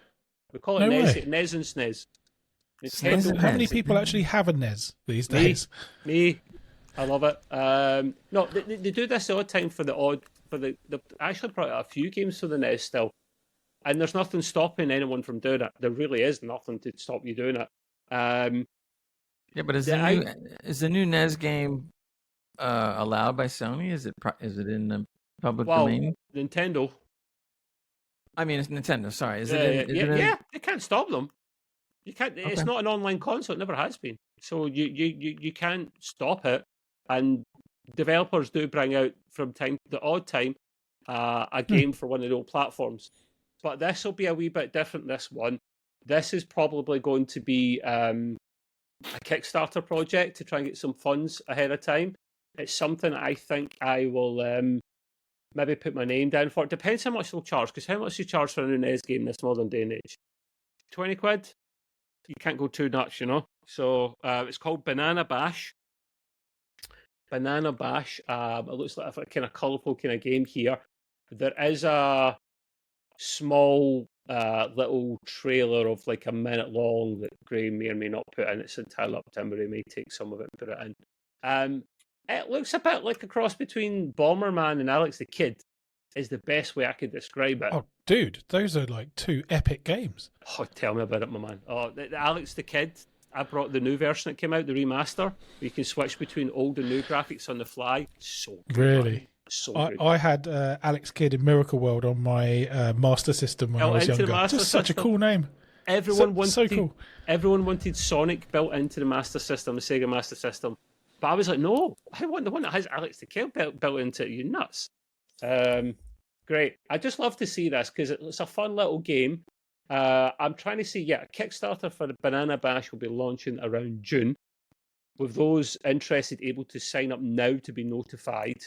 We call it NES. NES and SNES. How many people actually have a NES these days? Me. I love it. No, they do this all the time for the actually brought out a few games for the NES still. And there's nothing stopping anyone from doing it. There really is nothing to stop you doing it. Yeah, but is the new NES game allowed by Sony? Is it in the public domain? Nintendo. I mean, it's Nintendo. Sorry, yeah, they can't stop them. You can't. Okay. It's not an online console. It never has been. So you can't stop it. And developers do bring out from time to odd time a game for one of the old platforms. But this will be a wee bit different. This one. This is probably going to be a Kickstarter project to try and get some funds ahead of time. It's something I think I will maybe put my name down for. It depends how much they'll charge, because how much you charge for a new NES game in this modern day and age? 20 quid? You can't go too nuts, you know? So it's called Banana Bash. Banana Bash. It looks like a kind of colourful kind of game here. There is a small little trailer of like a minute long that Gray may or may not put in. It's entirely up to him, but he may take some of it and put it in. It looks a bit like a cross between Bomberman and Alex the Kid, is the best way I could describe it. Oh, dude, those are like two epic games. Oh, tell me about it, my man. Oh, the Alex the Kid. I brought the new version that came out, the remaster, where you can switch between old and new graphics on the fly. So good, Really? man. So good. I had Alex Kidd in Miracle World on my Master System when I was younger. Just such a cool name. Everyone wanted so cool. Everyone wanted Sonic built into the Master System, the Sega Master System. But I was like, no, I want the one that has Alex the Kid built into it. You nuts? Great. I just love to see this because it's a fun little game. I'm trying to see, a Kickstarter for the Banana Bash will be launching around June. With those interested able to sign up now to be notified.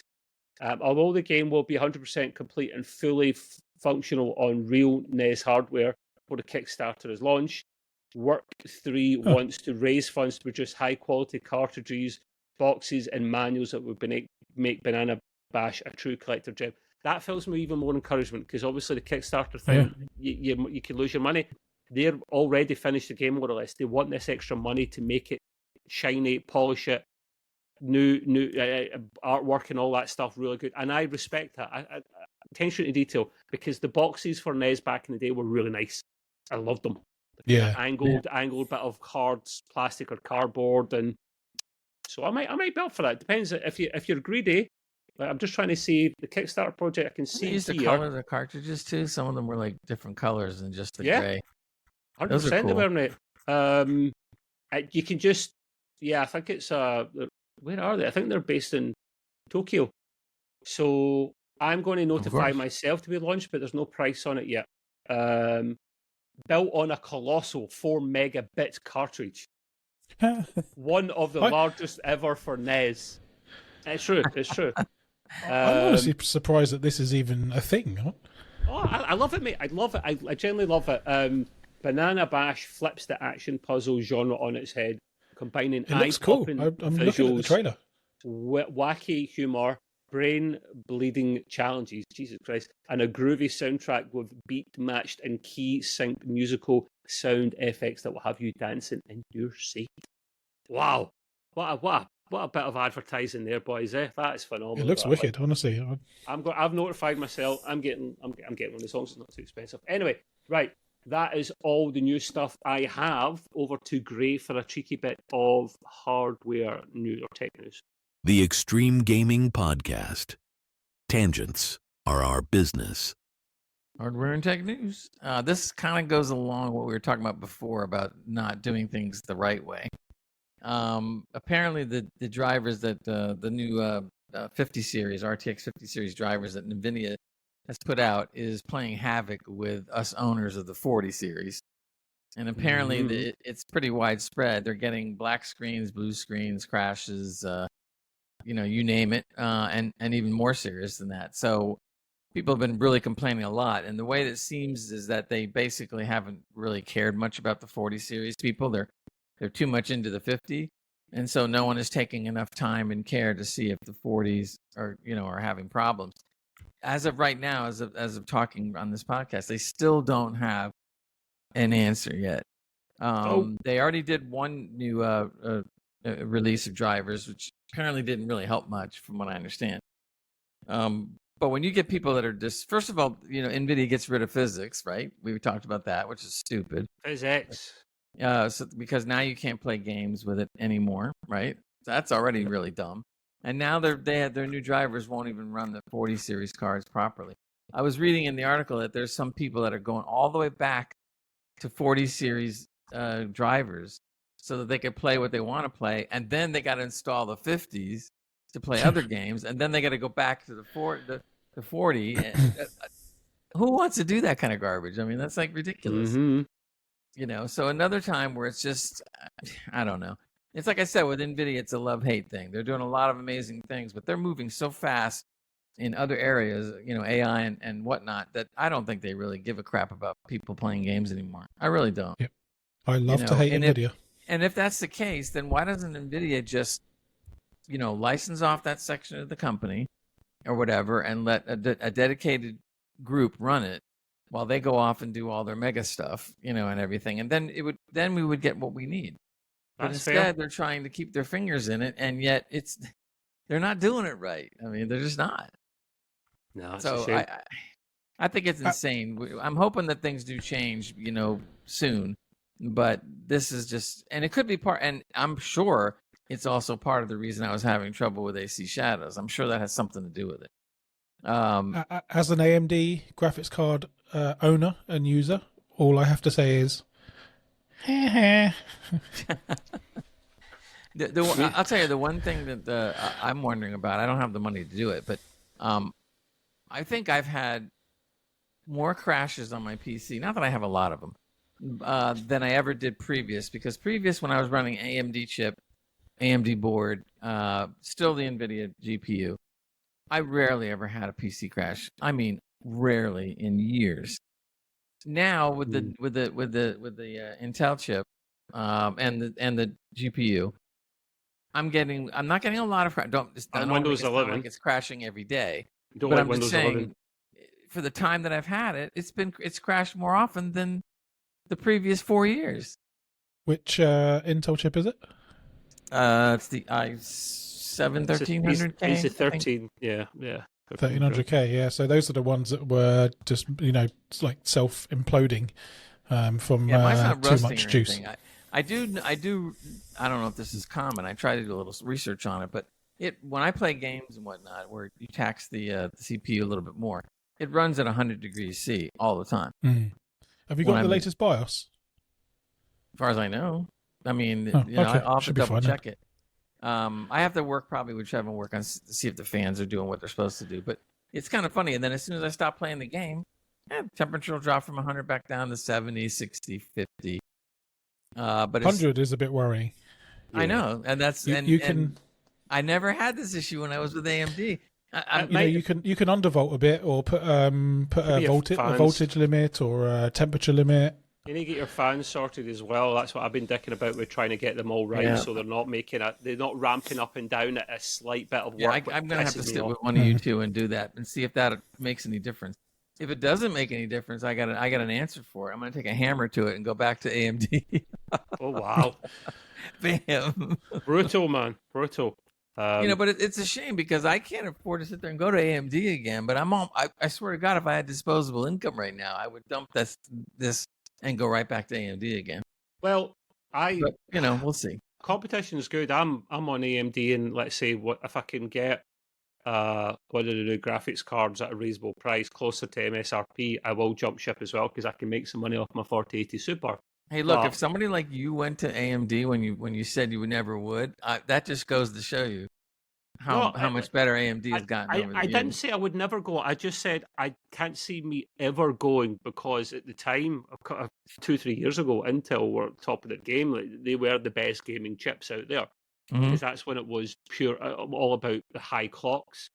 Although the game will be 100% complete and fully functional on real NES hardware before the Kickstarter is launched, Work3 wants to raise funds to produce high-quality cartridges, boxes, and manuals that would make Banana Bash a true collector gem. That fills me with even more encouragement because obviously the Kickstarter thing, you can lose your money. They're already finished the game more or less. They want this extra money to make it shiny, polish it, new artwork and all that stuff really good. And I respect that. Attention to detail because the boxes for NES back in the day were really nice. I loved them. Angled bit of cards, plastic or cardboard, and so I might be up for that. Depends if you're greedy. I'm just trying to see the Kickstarter project. I can see they used to color the cartridges too. Some of them were like different colors than just the gray. 100% they were, mate. You can just I think it's where are they? I think they're based in Tokyo. So I'm going to notify myself to be launched, but there's no price on it yet. Built on a colossal 4 megabit cartridge. One of the largest ever for NES. It's true. I'm honestly surprised that this is even a thing. Huh? Oh, I love it, mate. I love it. I genuinely love it. Banana Bash flips the action puzzle genre on its head, combining it looks cool. I'm visuals, looking at the trailer. Wacky humor, brain-bleeding challenges, Jesus Christ, and a groovy soundtrack with beat-matched and key-synced musical sound effects that will have you dancing in your seat. Wow. What a bit of advertising there, boys. That is phenomenal. It looks wicked, honestly. I've notified myself. I'm getting one of the songs. It's not too expensive. Anyway, right. That is all the new stuff I have. Over to Gray for a cheeky bit of hardware news or tech news. The Extreme Gaming Podcast. Tangents are our business. Hardware and tech news. This kind of goes along what we were talking about before about not doing things the right way. Apparently the drivers that the new 50 series, RTX 50 series drivers that NVIDIA has put out is playing havoc with us owners of the 40 series. And apparently it's pretty widespread. They're getting black screens, blue screens, crashes, you name it, and even more serious than that. So people have been really complaining a lot. And the way that seems is that they basically haven't really cared much about the 40 series people. They're too much into the 50. And so no one is taking enough time and care to see if the 40s are having problems. As of right now, as of talking on this podcast, they still don't have an answer yet. They already did one new release of drivers, which apparently didn't really help much, from what I understand. But when you get people that are just, first of all, NVIDIA gets rid of physics, right? We talked about that, which is stupid. Physics. So because now you can't play games with it anymore, right? That's already really dumb. And now their new drivers won't even run the 40 series cards properly. I was reading in the article that there's some people that are going all the way back to 40 series drivers so that they could play what they want to play, and then they got to install the 50s to play other games, and then they got to go back to the 40. Who wants to do that kind of garbage? I mean, that's like ridiculous. Mm-hmm. So another time where it's just, I don't know. It's like I said, with NVIDIA, it's a love-hate thing. They're doing a lot of amazing things, but they're moving so fast in other areas, AI and whatnot, that I don't think they really give a crap about people playing games anymore. I really don't. Yep. I love to hate NVIDIA. And if that's the case, then why doesn't NVIDIA just, license off that section of the company or whatever and let a dedicated group run it while they go off and do all their mega stuff, and everything. And then we would get what we need. But That's instead, fair. they're trying to keep their fingers in it, and yet they're not doing it right. I mean, they're just not. No, it's a So shame. I think it's insane. I'm hoping that things do change, soon. But this is just, and it could be part, and I'm sure it's also part of the reason I was having trouble with AC Shadows. I'm sure that has something to do with it. As an AMD graphics card owner and user, all I have to say is, I'll tell you the one thing that I'm wondering about. I don't have the money to do it, but I think I've had more crashes on my PC. Not that I have a lot of them, than I ever did previous. Because previous, when I was running AMD chip, AMD board, still the NVIDIA GPU, I rarely ever had a PC crash. I mean, rarely in years. Now with the Intel chip and the GPU, I'm not getting a lot of crash. Don't On make Windows it sound 11. like it's crashing every day. You don't But like I'm Windows just saying, 11? for the time that I've had it, it's crashed more often than the previous 4 years. which Intel chip is it? It's the i7 1300K. It's a 13. Yeah. 1300K, yeah. So those are the ones that were just, like self-imploding from Mine's not too rusting much or juice. anything. I don't know if this is common. I try to do a little research on it, but when I play games and whatnot, where you tax the CPU a little bit more, it runs at 100 degrees C all the time. Mm. Have you got the latest BIOS? As far as I know. I mean, okay. I'll have to Should be double fine check it. I have to work probably with Trevor and work on to see if the fans are doing what they're supposed to do. But it's kind of funny. And then as soon as I stop playing the game, temperature will drop from 100 back down to 70, 60, 50. But 100 is a bit worrying. I know, and that's you can. And I never had this issue when I was with AMD. You can undervolt a bit, or put a voltage limit or a temperature limit. You need to get your fans sorted as well. That's what I've been dicking about with trying to get them all right, so they're not they're not ramping up and down at a slight bit of work. Yeah, I'm going to have to sit with one of you two and do that and see if that makes any difference. If it doesn't make any difference, I got an answer for it. I'm going to take a hammer to it and go back to AMD. Oh wow, bam! Brutal, man, brutal. But it's a shame because I can't afford to sit there and go to AMD again. But I swear to God, if I had disposable income right now, I would dump this and go right back to AMD again. Well, we'll see. Competition is good. I'm on AMD, and let's say if I can get one of the new graphics cards at a reasonable price, closer to MSRP, I will jump ship as well because I can make some money off my 4080 Super. Hey, look, if somebody like you went to AMD when you said you never would, that just goes to show you how much better AMD has gotten over the years. I didn't say I would never go. I just said I can't see me ever going because at the time, 2-3 years ago, Intel were top of the game. Like, they were the best gaming chips out there because that's when it was pure, all about the high clocks.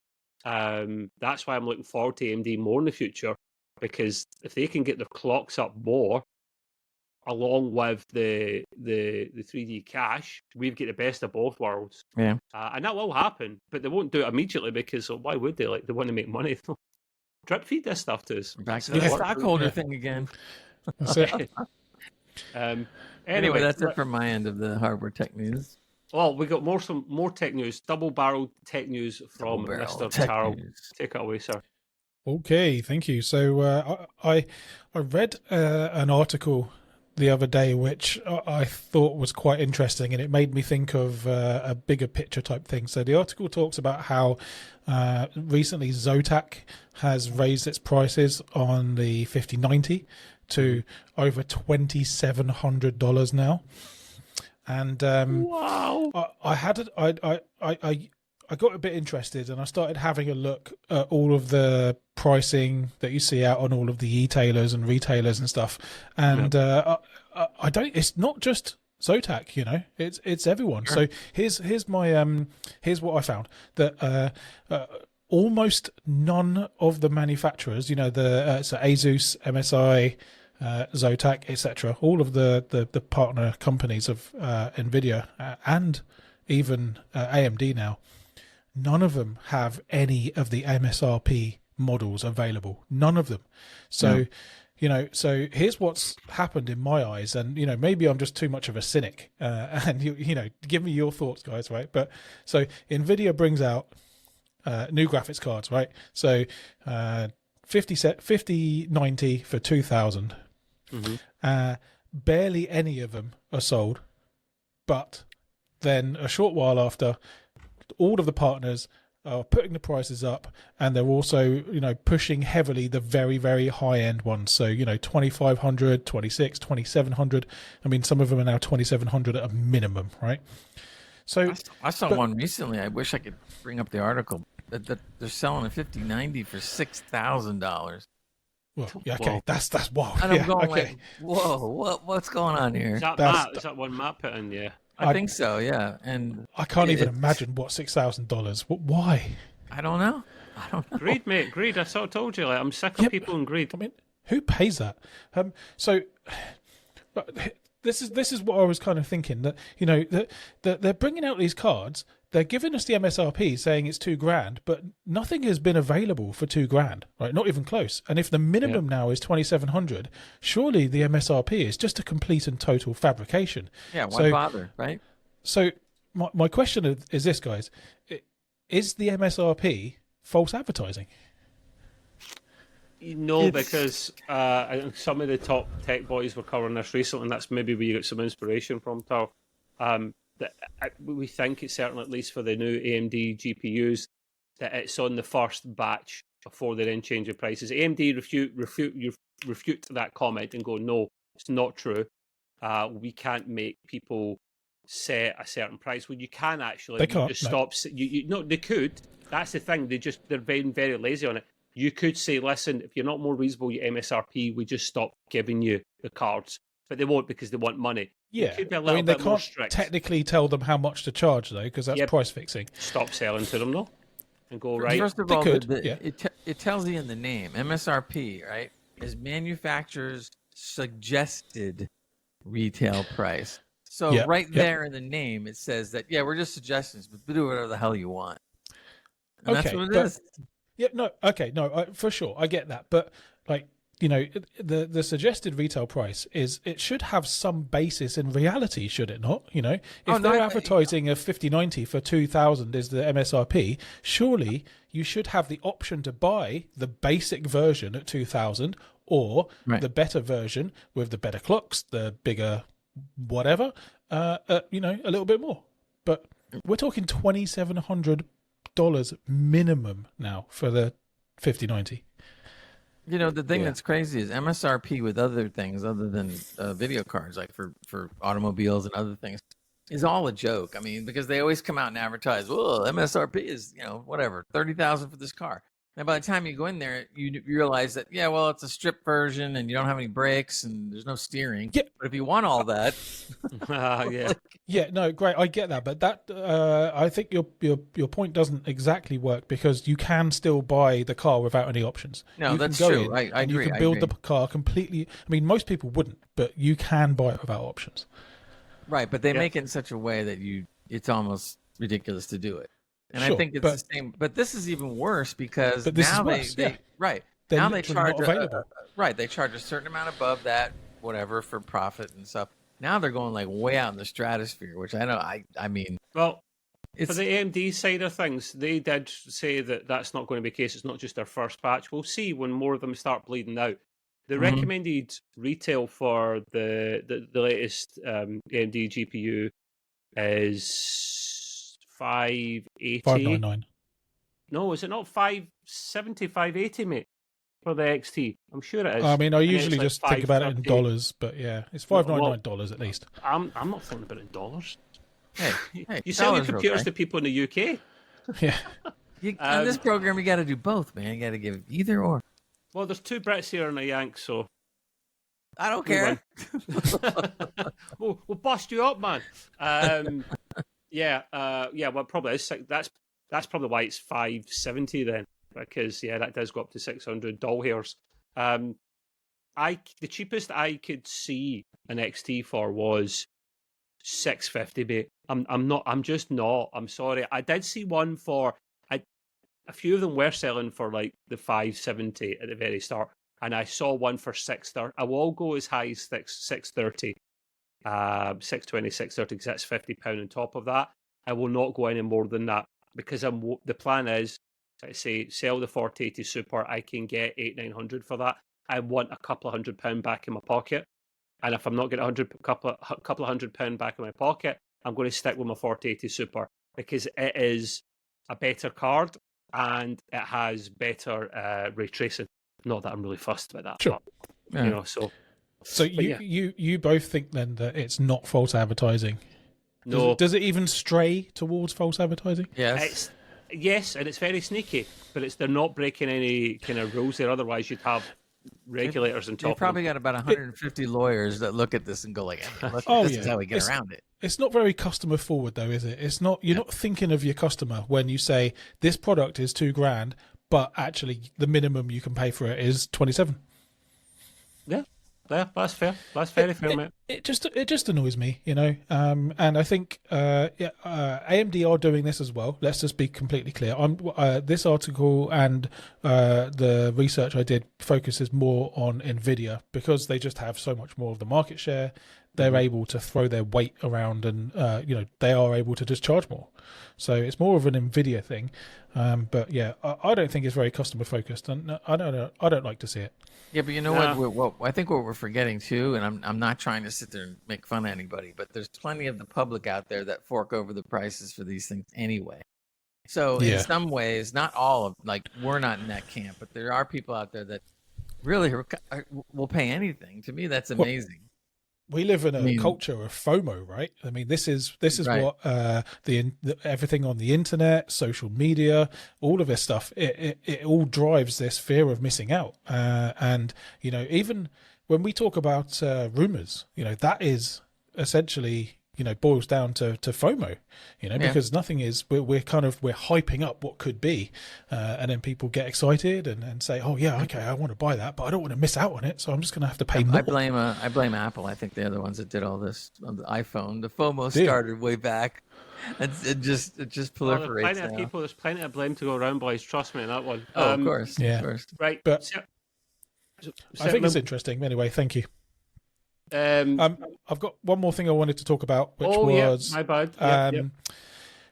That's why I'm looking forward to AMD more in the future, because if they can get their clocks up more, along with the 3D cache, we've got the best of both worlds. Yeah. And that will happen, but they won't do it immediately because why would they? Like, they want to make money. Drip feed this stuff to us. Back to the stockholder thing again. That's it. Anyway, that's it from my end of the hardware tech news. Well, we got more tech news, double-barreled tech news from Mr. Charles. Take it away, sir. Okay, thank you. So I read an article the other day which I thought was quite interesting, and it made me think of a bigger picture type thing. So the article talks about how recently Zotac has raised its prices on the 5090 to over $2,700 now. And wow! I got a bit interested, and I started having a look at all of the pricing that you see out on all of the e-tailers and retailers and stuff. And I don't. It's not just Zotac, it's everyone. Sure. So here's my here's what I found, that almost none of the manufacturers, the so Asus, MSI, Zotac, etc., all of the partner companies of NVIDIA and even AMD now, none of them have any of the MSRP models available. None of them. So So here's what's happened in my eyes, and maybe I'm just too much of a cynic. And give me your thoughts, guys. Right? But so Nvidia brings out new graphics cards, right? So 5090 for 2,000. Barely any of them are sold, but then a short while after, all of the partners are putting the prices up, and they're also pushing heavily the very, very high end ones. So 2500, 26, 2700. I mean, some of them are now 2700 at a minimum, right? So I saw one recently. I wish I could bring up the article that they're selling a 5090 for $6,000. Well, yeah, okay, Whoa. that's wild. And I'm going like, whoa, what's going on here? Is that one Matt put in? Yeah, I think so. Yeah, and I can't even imagine what $6,000. Why? I don't know. Greed, mate, greed. I sort of told you. Like, I'm sick of people in greed. I mean, who pays that? So this is what I was kind of thinking, that that they're bringing out these cards. They're giving us the MSRP saying it's $2,000, but nothing has been available for $2,000, right? Not even close. And if the minimum now is 2,700, surely the MSRP is just a complete and total fabrication. Yeah, why bother, right? So my question is this, guys: is the MSRP false advertising? No, because I think some of the top tech boys were covering this recently, and that's maybe where you get some inspiration from, Tal. We think it's certain, at least for the new AMD GPUs, that it's on the first batch before they then change the prices. AMD refute that comment and go, no, it's not true. We can't make people set a certain price. Well, you can actually. They can't. Just stop. No, they could. That's the thing. They're very, very lazy on it. You could say, listen, if you're not more reasonable, your MSRP, we just stop giving you the cards. But they won't, because they want money. Yeah, could be a I mean, they bit more can't strict. technically tell them how much to charge, though, because that's price fixing. Stop selling to them, though, and go, right. First of They all, could, it tells you in the name, MSRP, right, is manufacturer's suggested retail price. So there in the name, it says that, we're just suggestions, but do whatever the hell you want. And that's what it is. Yeah, no, okay, no, for sure, I get that, but like, the suggested retail price it should have some basis in reality, should it not? If they're advertising a 5090 for 2,000 is the MSRP, surely you should have the option to buy the basic version at 2,000 or the better version with the better clocks, the bigger whatever, a little bit more. But we're talking $2,700 minimum now for the 5090. The thing that's crazy is MSRP with other things other than video cards, like for automobiles and other things, is all a joke. I mean, because they always come out and advertise, well, MSRP is, whatever, 30,000 for this car. And by the time you go in there, you realize that, it's a strip version and you don't have any brakes and there's no steering. Yeah. But if you want all that, yeah, no, great, I get that, but that I think your point doesn't exactly work, because you can still buy the car without any options. No, you that's can go true. in I and agree. You can build the car completely. I mean, most people wouldn't, but you can buy it without options. Right, but they make it in such a way that it's almost ridiculous to do it. And I think it's the same, but this is even worse, because now they now they charge they charge a certain amount above that, whatever, for profit and stuff. Now they're going like way out in the stratosphere, which I mean, well, for the AMD side of things, they did say that that's not going to be the case. It's not just their first batch. We'll see when more of them start bleeding out. The recommended retail for the latest AMD GPU is 580. 599. No, is it not 570, 580, mate? For the XT, I'm sure it is. I mean, I usually just think about it in dollars, but yeah, it's $599 at least. I'm not thinking about it in dollars. Hey, you sell your computers to people in the UK. Yeah. On this program, you got to do both, man. You got to give either or. Well, there's two Brits here and a Yank, so I don't care. we'll bust you up, man. Well, probably is. That's probably why it's 570 then, because that does go up to 600 doll hairs. The cheapest I could see an XT for was 650, mate. I'm just not. I'm sorry. I did see one for a few of them were selling for like the 570 at the very start. and I saw one for 630. I will go as high as 630, 620, 630, because that's £50 on top of that. I will not go any more than that, because the plan is, I say, sell the 4080 Super. I can get 800-900 for that. I want a couple of £100 back in my pocket, and if I'm not getting a couple of £100 back in my pocket, I'm going to stick with my 4080 Super, because it is a better card and it has better ray tracing. Not that I'm really fussed about that, sure. But, you know, so. So you both think then that it's not false advertising? No. Does it even stray towards false advertising? Yes. Yes, and it's very sneaky, but they're not breaking any kind of rules there. Otherwise, you'd have regulators on top. They've probably got about 150 lawyers that look at this and go like, "Look, this is how we get around it." It's not very customer forward, though, is it? It's not. You're not thinking of your customer when you say this product is $2,000, but actually the minimum you can pay for it is 27. Yeah, that's fair. That's very fair, mate. It just annoys me, you know. And I think AMD are doing this as well. Let's just be completely clear. This article and the research I did focuses more on Nvidia, because they just have so much more of the market share. They're able to throw their weight around, and they are able to just charge more. So it's more of an Nvidia thing. But yeah, I don't think it's very customer focused, and I don't like to see it. Yeah, but you know what? I think what we're forgetting too, and I'm not trying to sit there and make fun of anybody, but there's plenty of the public out there that fork over the prices for these things anyway. So in some ways, not all of, like, we're not in that camp, but there are people out there that really will pay anything. To me, that's amazing. We live in a culture of FOMO, right? I mean, this is right. What the everything on the internet, social media, all of this stuff, it all drives this fear of missing out. And even when we talk about rumors, that is essentially boils down to FOMO, because nothing is, we're hyping up what could be, and then people get excited and say, oh yeah, okay, I want to buy that, but I don't want to miss out on it, so I'm just going to have to pay more. I blame Apple. I think they're the ones that did all this on the iPhone. The FOMO started way back, and it just proliferates now. There's plenty of blame to go around, boys. Trust me on that one. Of course, yeah, of course. Right, but I think it's interesting. Anyway, thank you. I've got one more thing I wanted to talk about, which was my bad.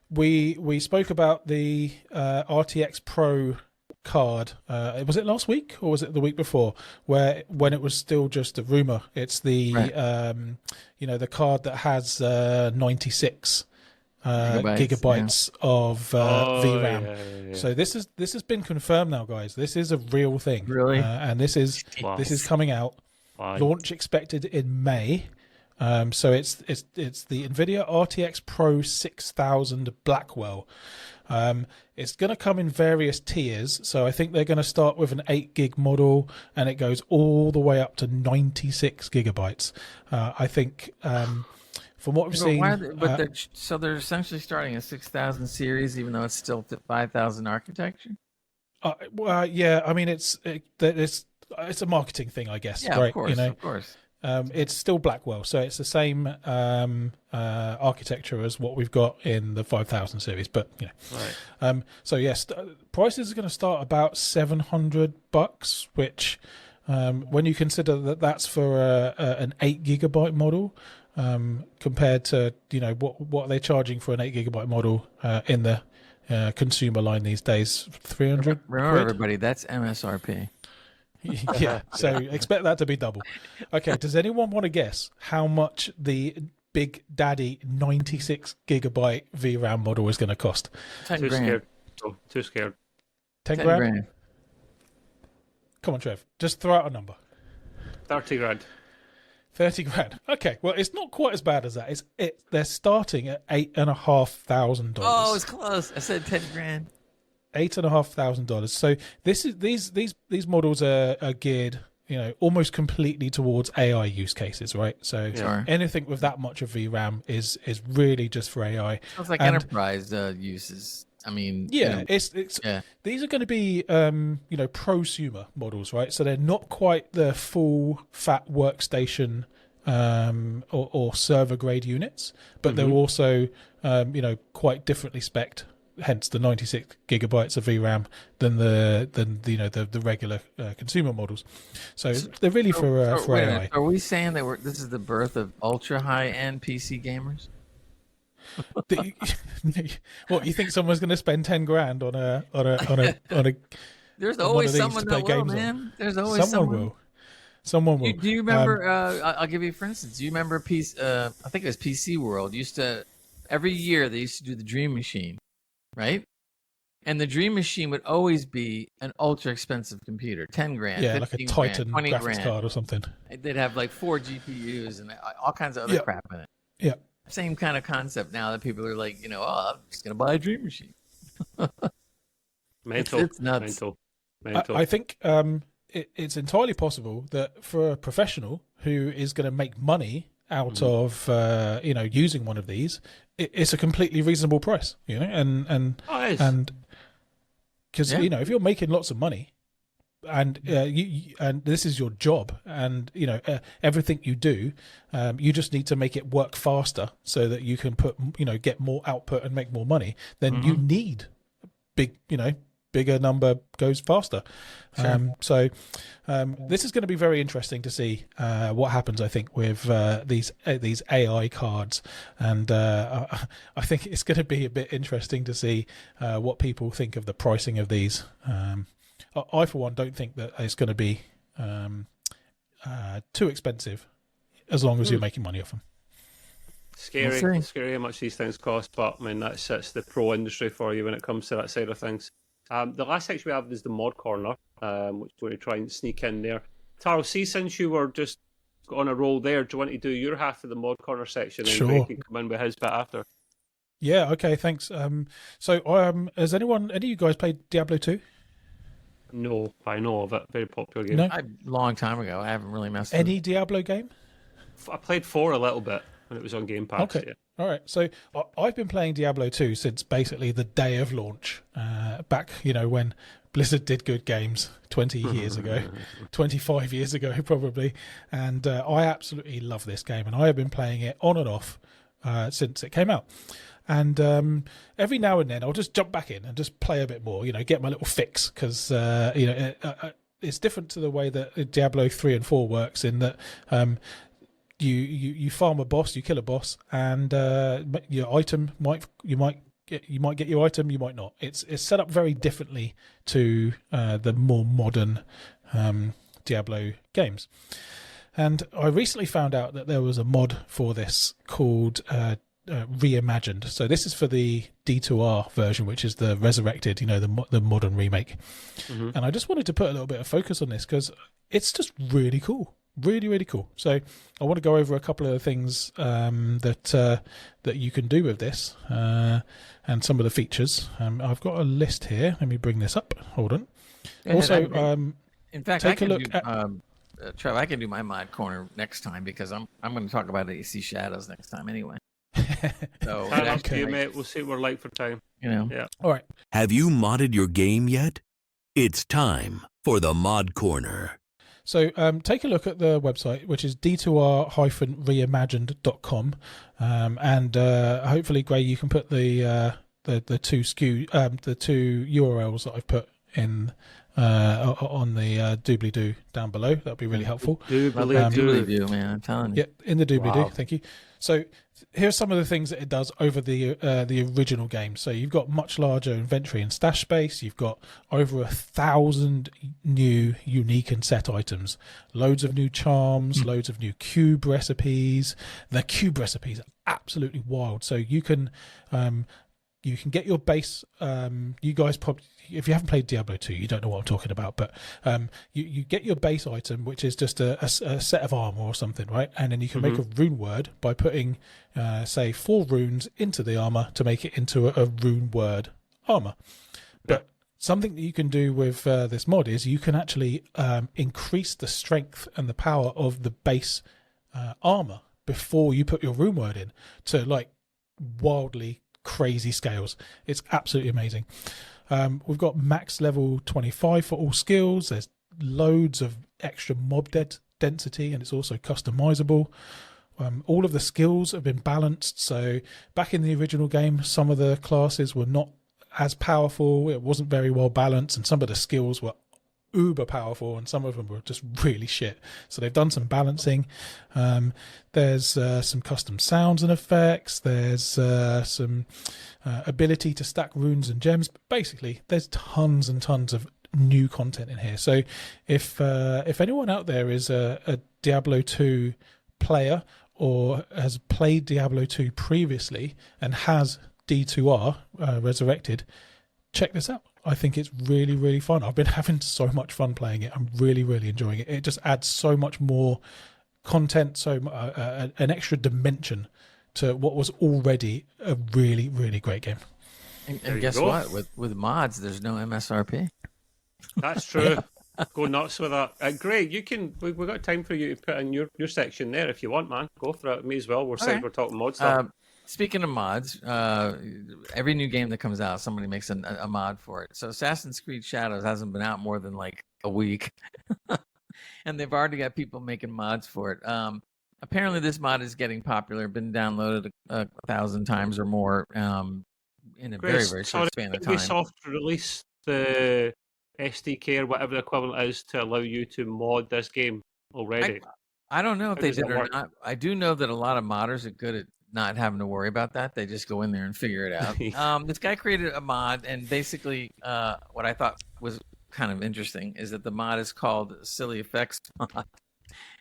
We spoke about the RTX Pro card. Was it last week or was it the week before? When it was still just a rumor. It's the the card that has 96 gigabytes of VRAM. Yeah. So this has been confirmed now, guys. This is a real thing. Really, and this is coming out. Launch expected in May. So it's the NVIDIA RTX Pro 6000 Blackwell. It's going to come in various tiers. So I think they're going to start with an 8 gig model, and it goes all the way up to 96 gigabytes. I think from what we've seen, they're essentially starting a 6000 series, even though it's still 5000 architecture. Yeah, I mean it's a marketing thing, I guess. Yeah, right? Of course. It's still Blackwell, so it's the same architecture as what we've got in the 5000 series. But right. So yes, prices are going to start about $700, which when you consider that that's for an 8 gigabyte model, compared to what they're charging for an 8 gigabyte model in the consumer line these days, 300. Remember, everybody, that's MSRP. Yeah, so expect that to be double. Okay, does anyone want to guess how much the Big Daddy 96 gigabyte VRAM model is going to cost? 10 grand. Too scared. 10 grand? Come on, Trev, just throw out a number. 30 grand. 30 grand. Okay, well, it's not quite as bad as that. They're starting at $8,500. Oh, it's close. I said 10 grand. $8,500. So these models are geared, almost completely towards AI use cases, right? So anything with that much of VRAM is really just for AI. Sounds like enterprise uses. I mean, it's these are going to be prosumer models, right? So they're not quite the full fat workstation or server grade units, but they're also quite differently spec'd hence the 96 gigabytes of VRAM than the regular consumer models. So they're really for AI. Are we saying that this is the birth of ultra high end PC gamers? What, you think someone's going to spend 10 grand on a There's always someone that will, man. There's always someone. Someone will. Do you remember? I'll give you for instance. Do you remember I think it was PC World used to every year they used to do the Dream Machine, right? And the Dream Machine would always be an ultra expensive computer, 10 grand, yeah, like a Titan grand, graphics grand. card or something. They'd have like 4 GPUs and all kinds of other crap in it. Yeah. Same kind of concept now that people are like, I'm just gonna buy a Dream Machine. Mental. It's nuts. Mental. I think it's entirely possible that for a professional who is going to make money out of using one of these, it's a completely reasonable price, and because if you're making lots of money and and this is your job, and everything you do, you just need to make it work faster so that you can get more output and make more money, then you need bigger number goes faster. Sure. This is going to be very interesting to see what happens, I think, with these AI cards, and I think it's going to be a bit interesting to see what people think of the pricing of these. I for one don't think that it's going to be too expensive as long as you're making money off them. Scary how much these things cost, but I mean that sets the pro industry for you when it comes to that side of things. The last section we have is the mod corner, which we're going to try and sneak in there. Taro, see, since you were just on a roll there, do you want to do your half of the mod corner section and Sure. Ray can come in with his bit after? Yeah, okay, thanks. Has any of you guys played Diablo 2? No, I know of it. Very popular game. No? Long time ago. I haven't really messed with Any Diablo game? I played 4 a little bit when it was on Game Pass. Okay. Yeah. All right. So I've been playing Diablo 2 since basically the day of launch, back, when Blizzard did good games 20 years ago, 25 years ago probably. And I absolutely love this game. And I have been playing it on and off since it came out. And every now and then I'll just jump back in and just play a bit more, get my little fix. Because, it's different to the way that Diablo 3 and 4 works in that... You farm a boss, you kill a boss, and your item you might get your item, you might not. It's set up very differently to the more modern Diablo games. And I recently found out that there was a mod for this called Reimagined. So this is for the D2R version, which is the resurrected, the modern remake. And I just wanted to put a little bit of focus on this because it's just really cool. Really, really cool. So I want to go over a couple of the things that you can do with this and some of the features. I've got a list here. Let me bring this up. Hold on. Also, in fact, take a look at... Trev, I can do my mod corner next time because I'm going to talk about AC Shadows next time anyway. So Up to you, mate. We'll see what we're like for time. Yeah. All right. Have you modded your game yet? It's time for the Mod Corner. So take a look at the website, which is d2r-reimagined.com, and hopefully, Gray, you can put the two URLs that I've put in on the doobly-doo down below. That'd be really helpful. Doobly-doo, man, I'm telling you. Yeah, in the doobly-doo. Thank you. So here's some of the things that it does over the original game. So you've got much larger inventory and stash space. You've got over 1,000 new unique and set items, loads of new charms, loads of new cube recipes. The cube recipes are absolutely wild. So you can get your base. You guys probably, if you haven't played Diablo 2, you don't know what I'm talking about. But you get your base item, which is just a set of armor or something, right? And then you can make a rune word by putting, say, 4 runes into the armor to make it into a rune word armor. But something that you can do with this mod is you can actually increase the strength and the power of the base armor before you put your rune word in to like wildly crazy scales. It's absolutely amazing. We've got max level 25 for all skills. There's loads of extra mob density, and it's also customizable. All of the skills have been balanced. So back in the original game, some of the classes were not as powerful. It wasn't very well balanced, and some of the skills were uber powerful, and some of them were just really shit. So they've done some balancing. There's some custom sounds and effects. There's some ability to stack runes and gems. But basically, there's tons and tons of new content in here. So if anyone out there is a Diablo 2 player or has played Diablo 2 previously and has D2R resurrected, check this out. I think it's really, really fun. I've been having so much fun playing it. I'm really, really enjoying it. It just adds so much more content, an extra dimension to what was already a really, really great game. And guess what? With mods, there's no MSRP. That's true. Go nuts with that. Greg, we've got time for you to put in your section there if you want, man. Go for it. Me as well. We're talking mod stuff. Speaking of mods, every new game that comes out, somebody makes a mod for it. So Assassin's Creed Shadows hasn't been out more than like a week. And they've already got people making mods for it. Apparently this mod is getting popular, been downloaded 1,000 times or more in a very, very short span of time. Ubisoft released the SDK or whatever the equivalent is to allow you to mod this game already. I don't know if they did or not. I do know that a lot of modders are good at not having to worry about that. They just go in there and figure it out. This guy created a mod, and basically what I thought was kind of interesting is that the mod is called Silly Effects mod.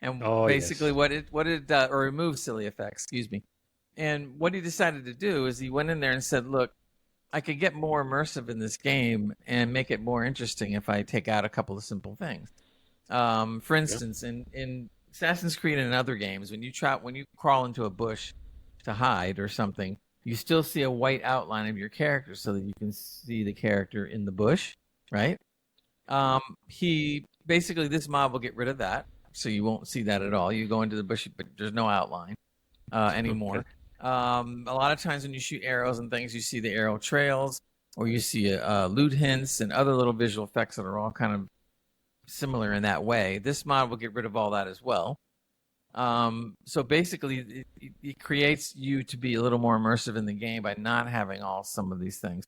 And basically or remove silly effects, excuse me. And what he decided to do is he went in there and said, look, I could get more immersive in this game and make it more interesting if I take out a couple of simple things. For instance, in Assassin's Creed and other games, when you crawl into a bush to hide or something, you still see a white outline of your character so that you can see the character in the bush, right? This mob will get rid of that, so you won't see that at all. You go into the bush, but there's no outline anymore. Okay. A lot of times when you shoot arrows and things, you see the arrow trails, or you see loot hints and other little visual effects that are all kind of similar in that way. This mod will get rid of all that as well. So basically, it creates you to be a little more immersive in the game by not having some of these things.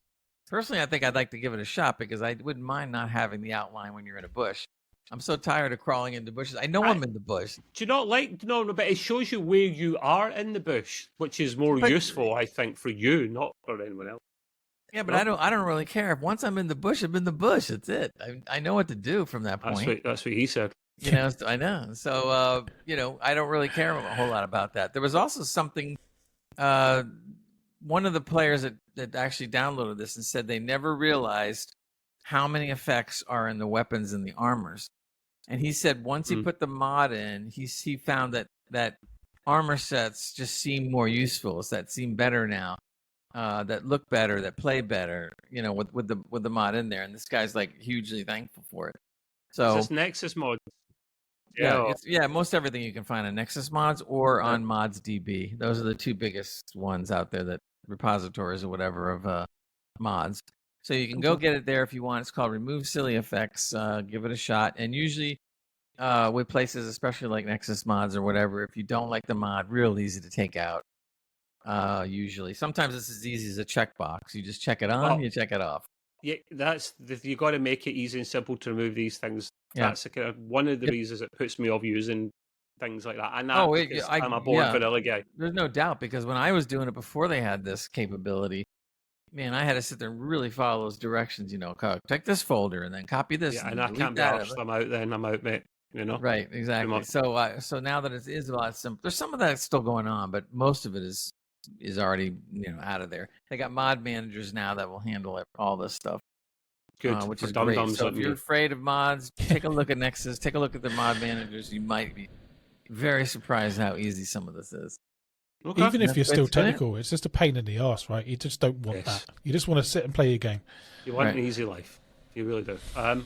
Personally, I think I'd like to give it a shot because I wouldn't mind not having the outline when you're in a bush. I'm so tired of crawling into bushes. I know I'm in the bush. Do you not like? No, but it shows you where you are in the bush, which is more useful, I think, for you, not for anyone else. Yeah, but I don't really care. If once I'm in the bush, I'm in the bush. That's it. I know what to do from that point. That's what he said. I know. So, I don't really care a whole lot about that. There was also something, one of the players that actually downloaded this and said they never realized how many effects are in the weapons and the armors. And he said once he put the mod in, he found that armor sets just seem more useful, that seem better now, that look better, that play better, with the mod in there. And this guy's like hugely thankful for it. So is this Nexus mod? Yeah, most everything you can find on Nexus mods or on ModsDB. Those are the two biggest ones out there, that repositories or whatever of mods. So you can go get it there if you want. It's called Remove Silly Effects. Give it a shot. And usually with places, especially like Nexus mods or whatever, if you don't like the mod, real easy to take out. Usually. Sometimes it's as easy as a checkbox. You just check it on, you check it off. Yeah, you got to make it easy and simple to remove these things. Yeah. That's one of the reasons it puts me off using things like that. And I'm a bored vanilla guy. There's no doubt, because when I was doing it before they had this capability, man, I had to sit there and really follow those directions. Take this folder and then copy this. Yeah, and I can't be arsed. I'm out then. I'm out, mate. Right, exactly. So now that it is a lot simpler, there's some of that still going on, but most of it is already out of there. They got mod managers now that will handle all this stuff. Good, which is great. So if you're afraid of mods, take a look at Nexus. Take a look at the mod managers. You might be very surprised how easy some of this is. Okay. Even if you're still technical, it's just a pain in the arse, right? You just don't want that. You just want to sit and play your game. You want an easy life. You really do.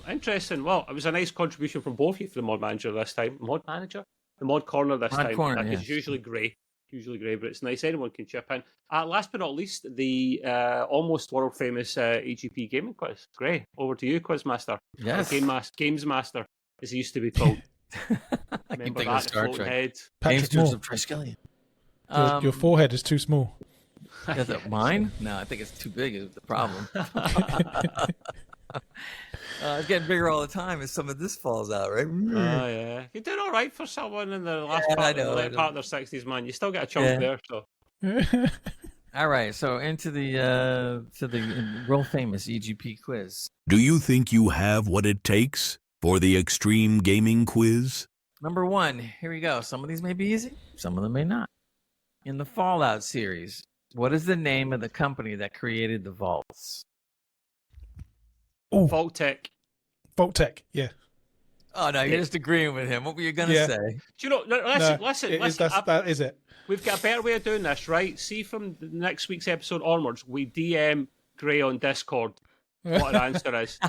Interesting. Well, it was a nice contribution from both of you for the mod manager this time. The mod corner this time. It's usually grey. But it's nice. Anyone can chip in. Last but not least, the almost world famous EGP gaming quiz. Gray, over to you, Quizmaster. Yes. Games Master, as he used to be called. I can think of Star Trek. Patrick Moore. Of Triskelion. Your forehead is too small. Is it mine? No, I think it's too big is the problem. It's getting bigger all the time as some of this falls out, right? Oh, yeah. You're doing all right for someone in the last part of their 60s, man. You still get a chunk there, so. All right, so into the world famous EGP quiz. Do you think you have what it takes for the Extreme Gaming Quiz? Number 1, here we go. Some of these may be easy, some of them may not. In the Fallout series, what is the name of the company that created the vaults? Vault-Tec. Vault-Tec, yeah. Oh, no, you're just agreeing with him. What were you going to say? Do you know, listen. That is it. We've got a better way of doing this, right? See, from next week's episode onwards, we DM Gray on Discord what our answer is.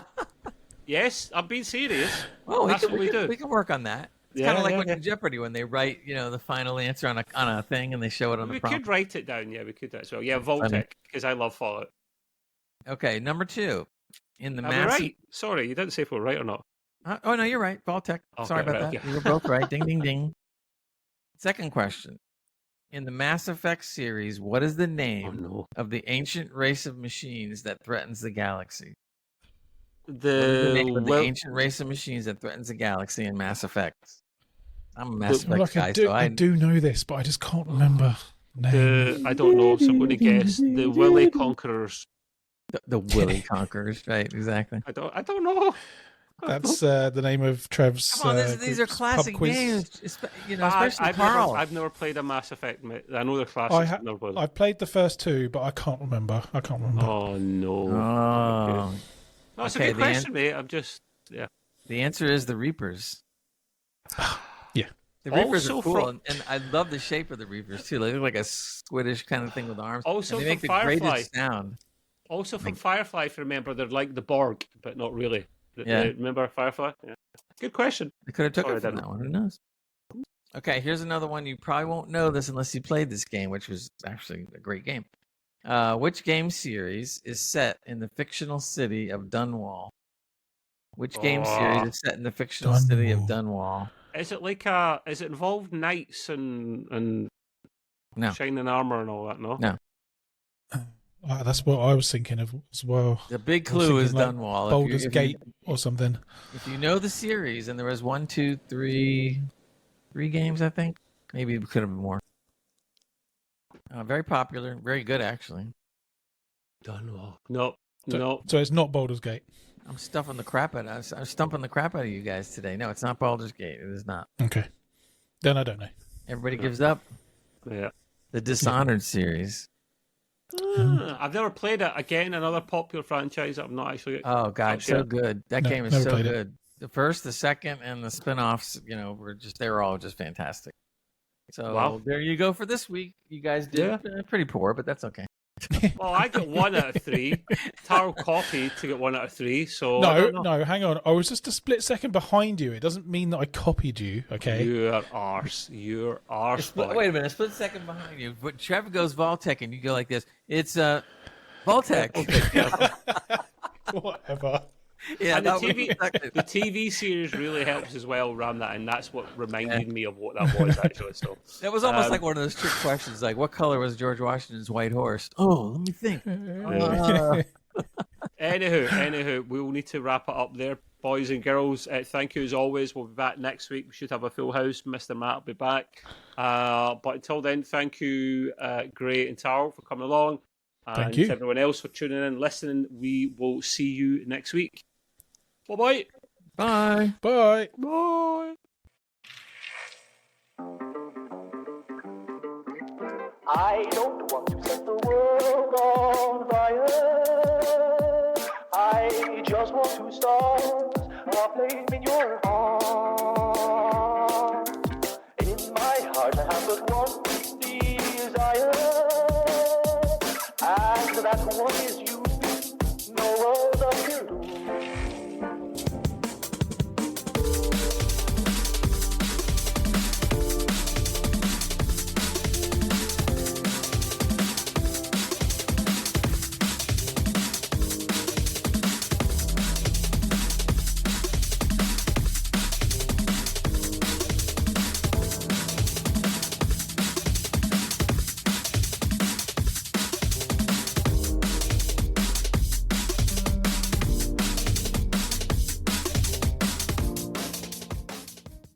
Yes, I'm being serious. Well, that's what we do. We can work on that. It's kind of like in Jeopardy when they write, the final answer on a thing and they show it on the prompt. We could write it down. Yeah, we could do it as well. Yeah, Vault-Tec, because I love Fallout. Okay, number 2. In the Are we right? Sorry, you didn't say if we're right or not. Oh, no, you're right. Vault-Tec. Okay, Sorry about that. Okay. You were both right. Ding, ding, ding. Second question. In the Mass Effect series, what is the name of the ancient race of machines that threatens the galaxy? The name of the ancient race of machines that threatens the galaxy in Mass Effect. I'm a Mass Effect guy, so I do know this, but I just can't remember. I don't know, so I'm going to guess the Willy Conquerors. The Willy Conquerors, right? Exactly. I don't know. That's the name of Trev's. Come on, these are classic games, especially Carl. I've never played a Mass Effect. I know they're classics. I've played the first 2, but I can't remember. Oh no! Oh, no, it's a good question, mate. The answer is the Reapers. Yeah, the Reapers are cool, and I love the shape of the Reapers too. They look like a squiddish kind of thing with arms. Also, they make the Firefly. greatest sound. Also from Firefly, if you remember, they're like the Borg, but not really. Yeah. Remember Firefly? Yeah. Good question. They could have took it from that one. Who knows? Okay, here's another one. You probably won't know this unless you played this game, which was actually a great game. Which game series is set in the fictional city of Dunwall? Which game series is set in the fictional city of Dunwall? Is it like is it involved knights and shining armor and all that? No. That's what I was thinking of as well. The big clue is Dunwall. Baldur's Gate or something. If you know the series, and there was 1, 2, 3 games, I think. Maybe it could have been more. Very popular, very good actually. Dunwall. No. So it's not Baldur's Gate. I'm stumping the crap out of you guys today. No, it's not Baldur's Gate. It is not. Okay. Then I don't know. Everybody gives up. Yeah. The Dishonored series. I've never played it. Again, another popular franchise that I've not actually. Oh God, so good! That game is so good. It. The first, the second, and the spin-offs, they were all just fantastic. So there you go for this week. You guys did pretty poor, but that's okay. Well, I got 1 out of 3. Taro copied to get 1 out of 3. So no, hang on. I was just a split second behind you. It doesn't mean that I copied you. Okay. You're arse. You're arse. Wait a minute. A split second behind you. But Trevor goes Vault-Tec, and you go like this. It's Vault-Tec. Whatever. Yeah, and the TV series really helps as well, ram that, and that's what reminded me of what that was actually. So that was almost like one of those trick questions, like what color was George Washington's white horse? Oh, let me think. Anywho, we will need to wrap it up there, boys and girls. Thank you as always. We'll be back next week. We should have a full house. Mr. Matt will be back. But until then, thank you, Gray and Taro, for coming along. Thank you. To everyone else for tuning in, listening. We will see you next week. Bye-bye. Bye. Bye. Bye. I don't want to set the world on fire. I just want to start a flame in your heart.